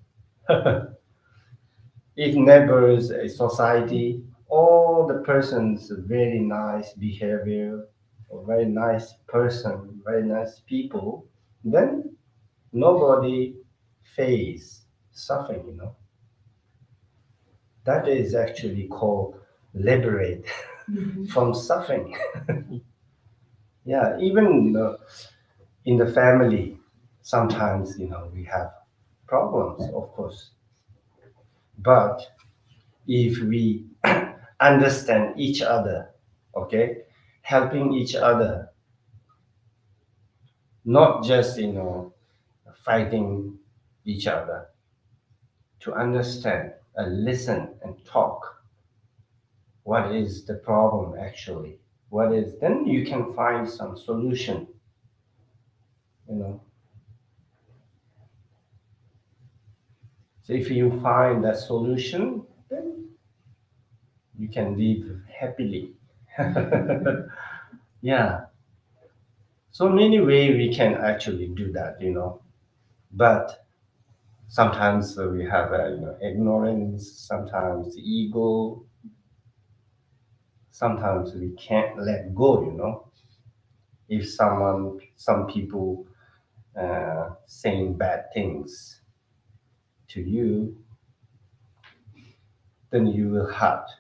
If neighbors, a society, all the persons very nice behavior, or very nice person, very nice people, then nobody face suffering. That is actually called liberate from suffering. Yeah, even in the family, sometimes we have problems, of course. But if we understand each other, okay, helping each other, not just fighting each other, to understand and listen and talk, what is the problem actually, what is, then you can find some solution. you know so if you find that solution, then you can live happily. Yeah, so many way we can actually do that. But sometimes we have ignorance, sometimes ego, sometimes we can't let go. If some people saying bad things to you, then you will hurt,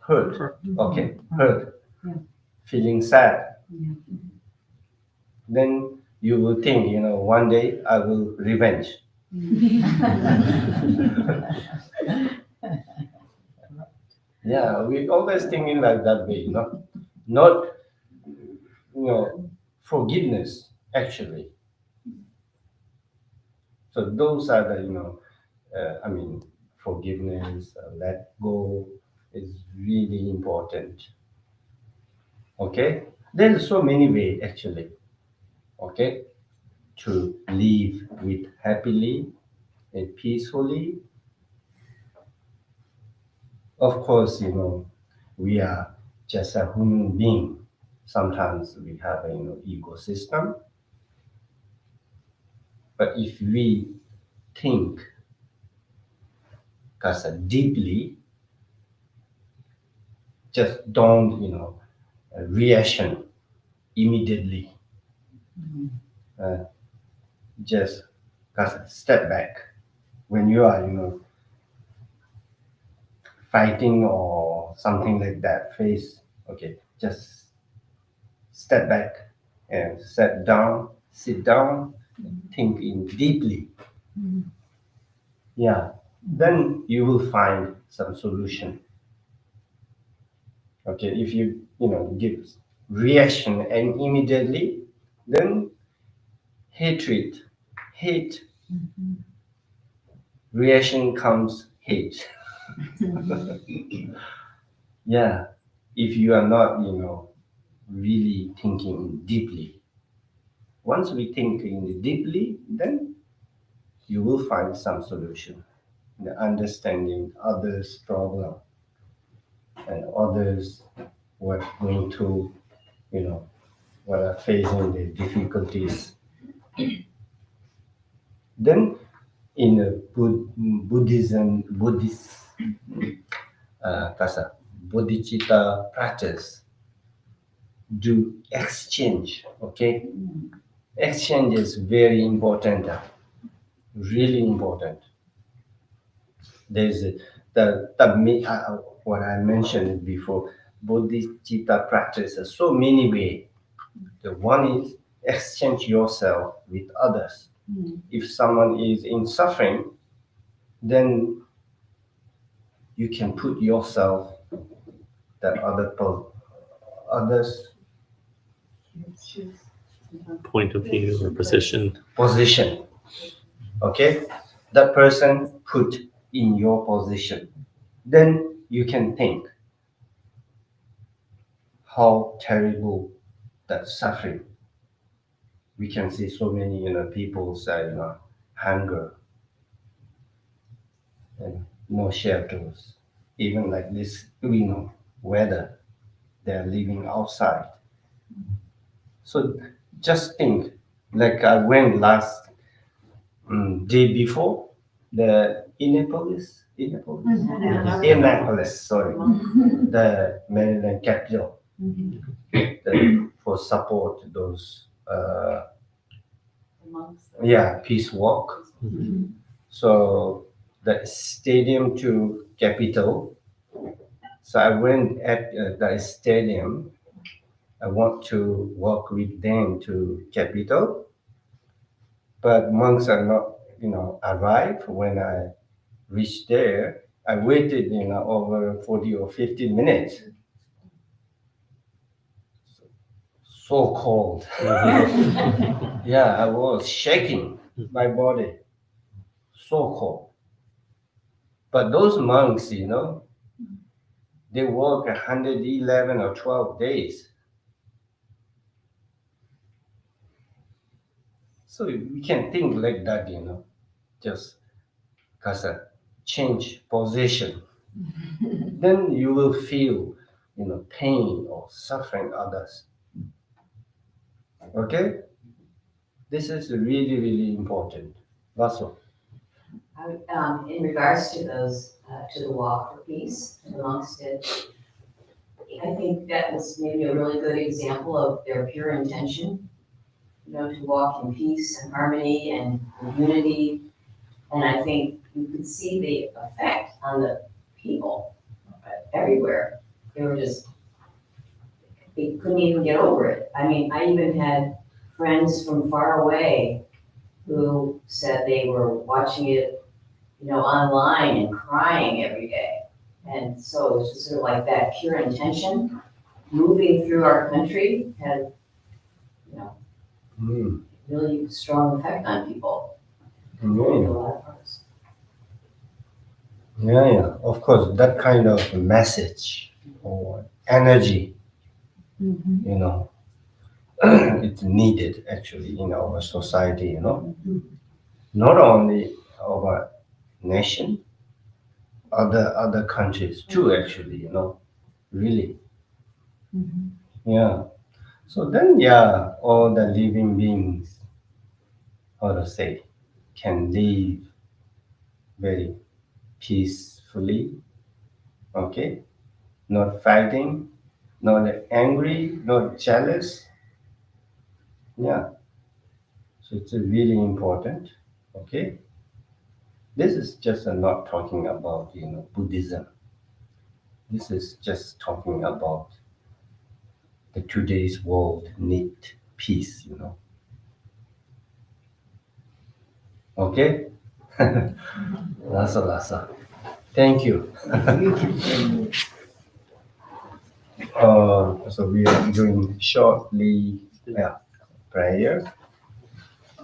okay, hurt, Yeah. feeling sad. Yeah. Then you will think, one day I will revenge. Yeah, we always thinking like that way, not forgiveness actually. So those are the forgiveness, let go is really important. Okay, there's so many way actually. Okay, to live with happily and peacefully. Of course, we are just a human being. Sometimes we have a ecosystem, but if we think deeply, just don't reaction immediately. Just step back when you are fighting or something like that. Face, okay, just step back and sit down, think in deeply. Yeah, then you will find some solution. Okay, if you give reaction and immediately, then hatred, hate, reaction comes hate. Yeah, if you are not really thinking deeply, once we think in deeply, then you will find some solution, the understanding others problem. and others were going through, were facing the difficulties. Then in the Buddhist bodhicitta practice, do exchange, okay? Exchange is very important, really important. There's what I mentioned before, bodhicitta practice has so many ways. The one is exchange yourself with others. If someone is in suffering, then you can put yourself that others Point of view or position. Okay, that person put in your position, then you can think how terrible that suffering. We can see so many people say hunger and no shelters, even like this weather, they're living outside. So just think, like I went last day before Annapolis, sorry, the Maryland capital, for support those peace walk. So the stadium to Capitol. So I went at the stadium. I want to walk with them to Capitol, but monks are not, arrived when I reached there. I waited, over 40 or 50 minutes. So cold. Yeah, I was shaking my body. So cold. But those monks, they work 111 or 12 days. So we can think like that, just change position. Then you will feel, pain or suffering others. Okay? This is really, really important. Vasu. In regards to those, to the walk for peace, the monks did, I think that was maybe a really good example of their pure intention, to walk in peace and harmony and unity. And I think you could see the effect on the people everywhere. They couldn't even get over it. I mean, I even had friends from far away who said they were watching it, online and crying every day. And so it was just sort of like that pure intention moving through our country had, really strong effect on people. Yeah, of course, that kind of message or energy, it's needed actually in our society, not only our nation, other countries too, actually, really. Yeah. So then, all the living beings, how to say, can live very peacefully, okay? Not fighting, not angry, not jealous. Yeah. So it's really important, okay? This is just not talking about, Buddhism. This is just talking about the today's world need peace, Okay? Lasa. Thank you. So we are doing shortly prayer.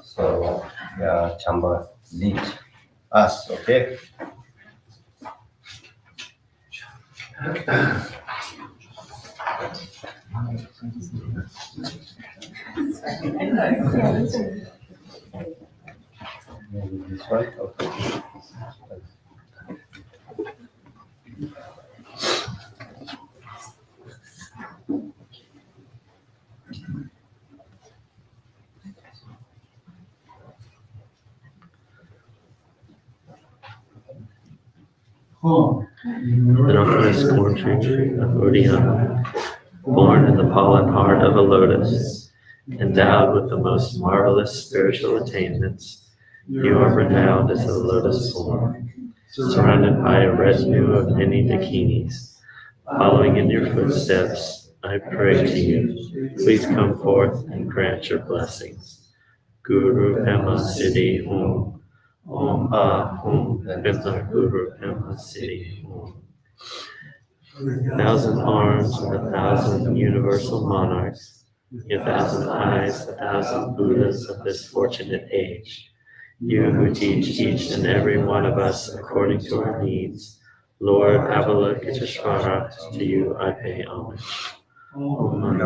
So Chamba lead us, okay? Maybe this one, okay. The northwest corn tree of Odiana, born in the pollen heart of a lotus, endowed with the most marvelous spiritual attainments, you are renowned as a lotus form, surrounded by a retinue of many dakinis. Following in your footsteps, I pray to you, please come forth and grant your blessings. Guru Pema Siddhi Om. Om Hum Pema Guru Pema Siddhi Om. 1,000 arms and 1,000 universal monarchs, 1,000 eyes, 1,000 Buddhas of this fortunate age. You who teach each and every one of us according to our needs, Lord Avalokiteshvara, to you I pay homage. Om Mani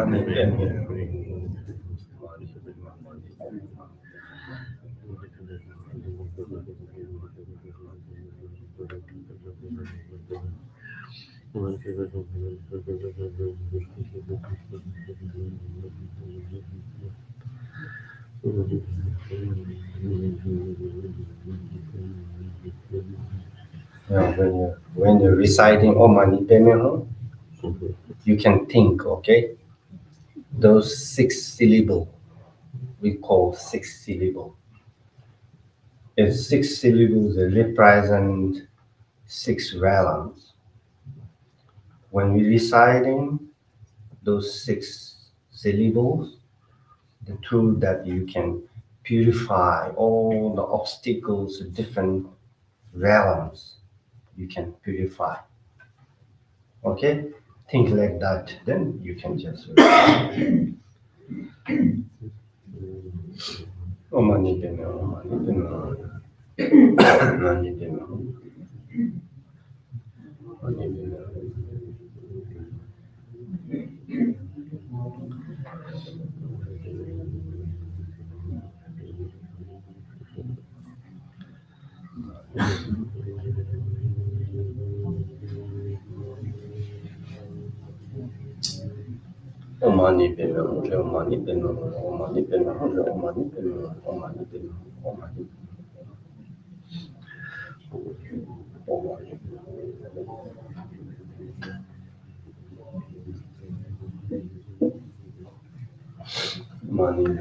Yeah, when you're reciting Om Mani Padme Hum, you can think, okay? Those 6 syllables, we call 6 syllables. If 6 syllables represent 6 realms, when we reciting those 6 syllables, the truth that you can purify all the obstacles, different realms, you can purify. Okay? Think like that, then you can just Om Mani Padme Hum, Om Mani Padme Hum, Om Mani Padme Hum, Om Mani Padme Hum. Om Mani Padme Hum, Om Mani Padme Hum, Om Mani Padme Hum, Om Mani Padme Hum, Om Mani Padme Hum, Om Mani Padme Hum, Om Mani Padme Hum, Mani Padme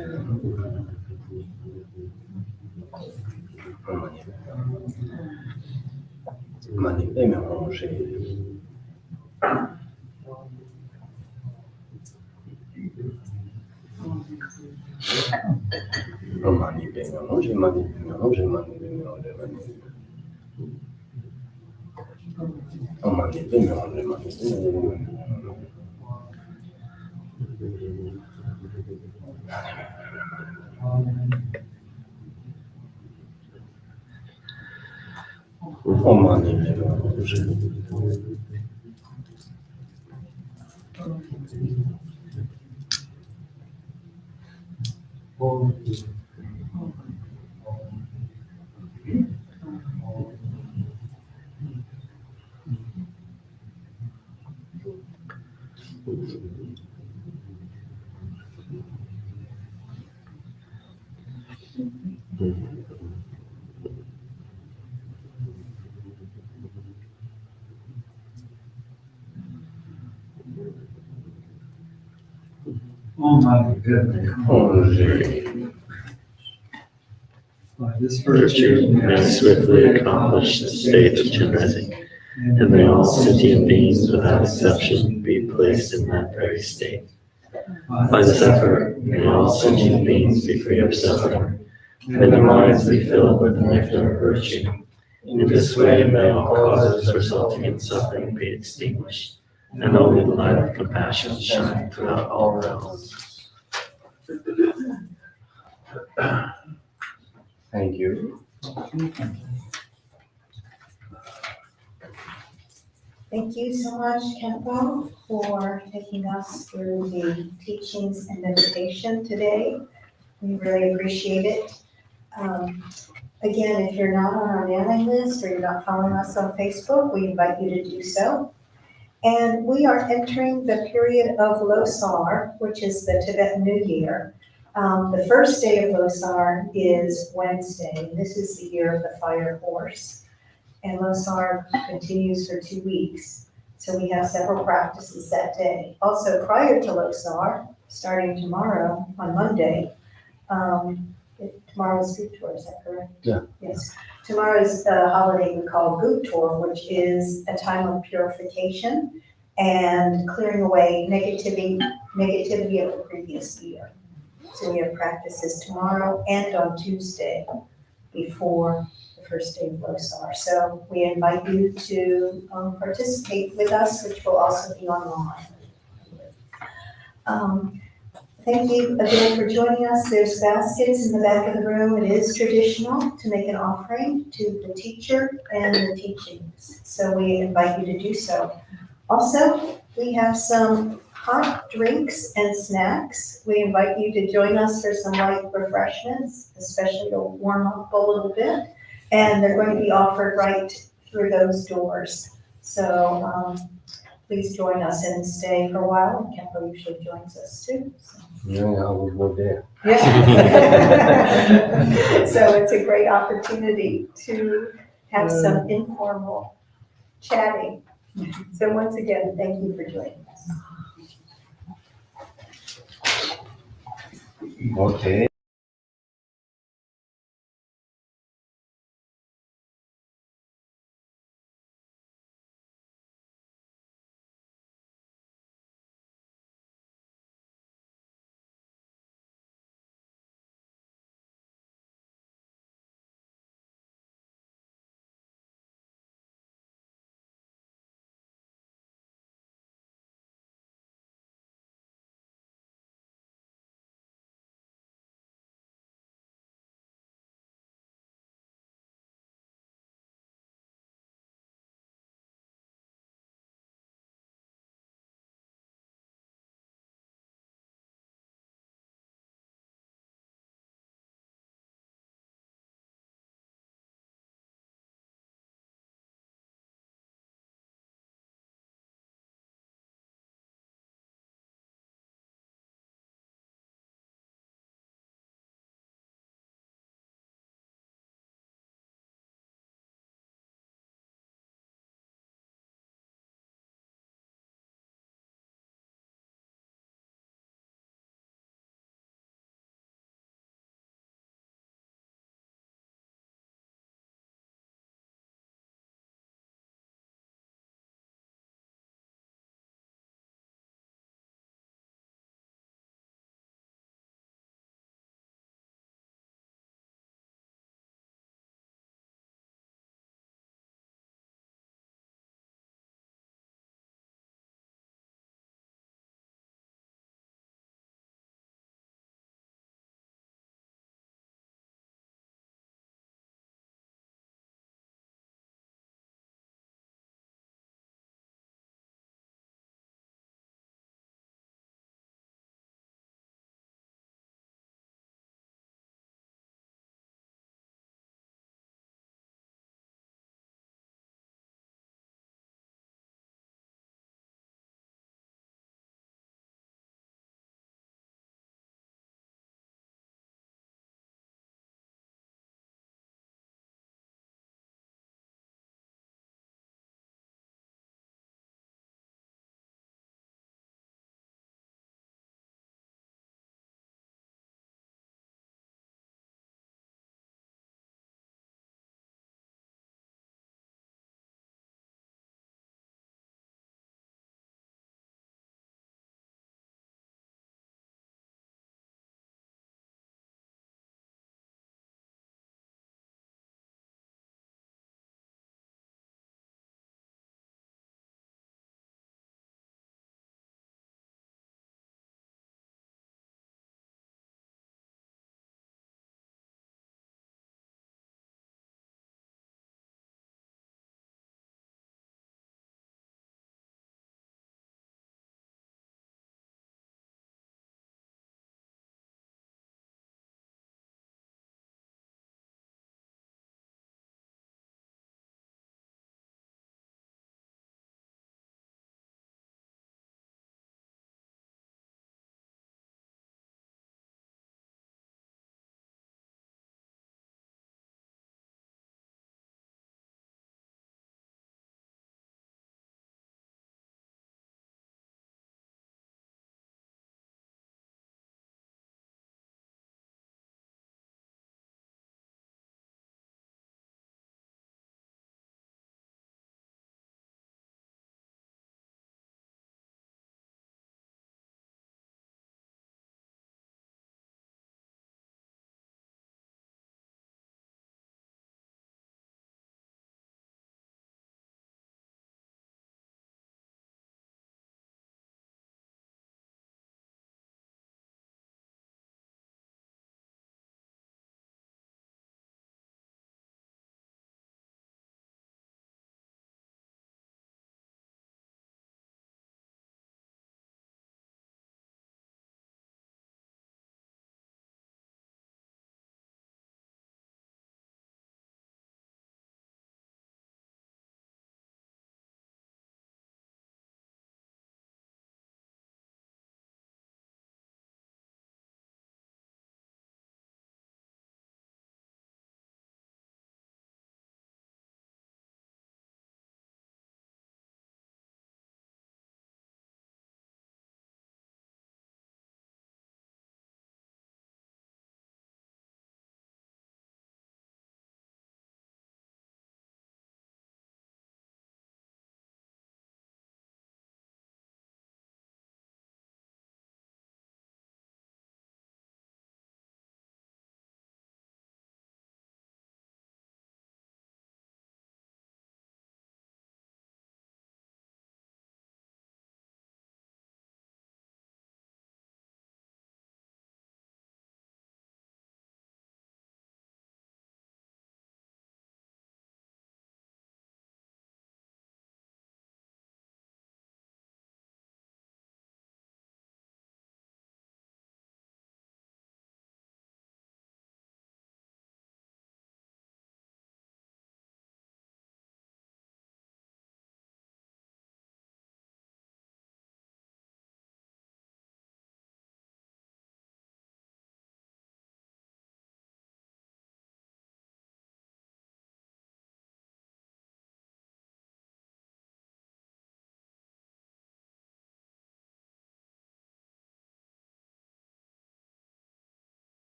Hum, Mani Padme Hum, Shri. Om Mani Padme Hum, Shri Mani Padme Hum, Shri Mani Padme Hum, Shri Mani Padme Hum. Om Mani Padme Hum, Shri Mani Padme Hum. Om Mani Padme Hum, Shri. Om Shri. This virtue may swiftly accomplish the state of Chenrezig, and may all sentient beings without exception be placed in that very state. By this effort, may all sentient beings be free of suffering, may their minds be filled with the nectar of virtue. In this way, may all causes resulting in suffering be extinguished, and only the light of compassion shine throughout all realms. Thank you. Thank you so much, Khenpo, for taking us through the teachings and meditation today. We really appreciate it. Again, if you're not on our mailing list or you're not following us on Facebook, we invite you to do so. And we are entering the period of Losar, which is the Tibetan New Year. The first day of Losar is Wednesday. This is the year of the fire horse. and Losar continues for 2 weeks. So we have several practices that day. Also, prior to Losar, starting tomorrow on Monday, tomorrow's Good Tour, is that correct? Yeah. Yes. Tomorrow is a holiday we call Good Tour, which is a time of purification and clearing away negativity of the previous year. So we have practices tomorrow and on Tuesday before the first day of Losar. So we invite you to participate with us, which will also be online. Thank you again for joining us. There's baskets in the back of the room. It is traditional to make an offering to the teacher and the teachings. So we invite you to do so. Also, we have some hot drinks and snacks. We invite you to join us for some light refreshments, especially to warm up a little bit. And they're going to be offered right through those doors. So please join us and stay for a while. Khenpo usually joins us too. So. Yeah, I will go there. Yeah. So it's a great opportunity to have some informal chatting. So once again, thank you for joining us. Okay.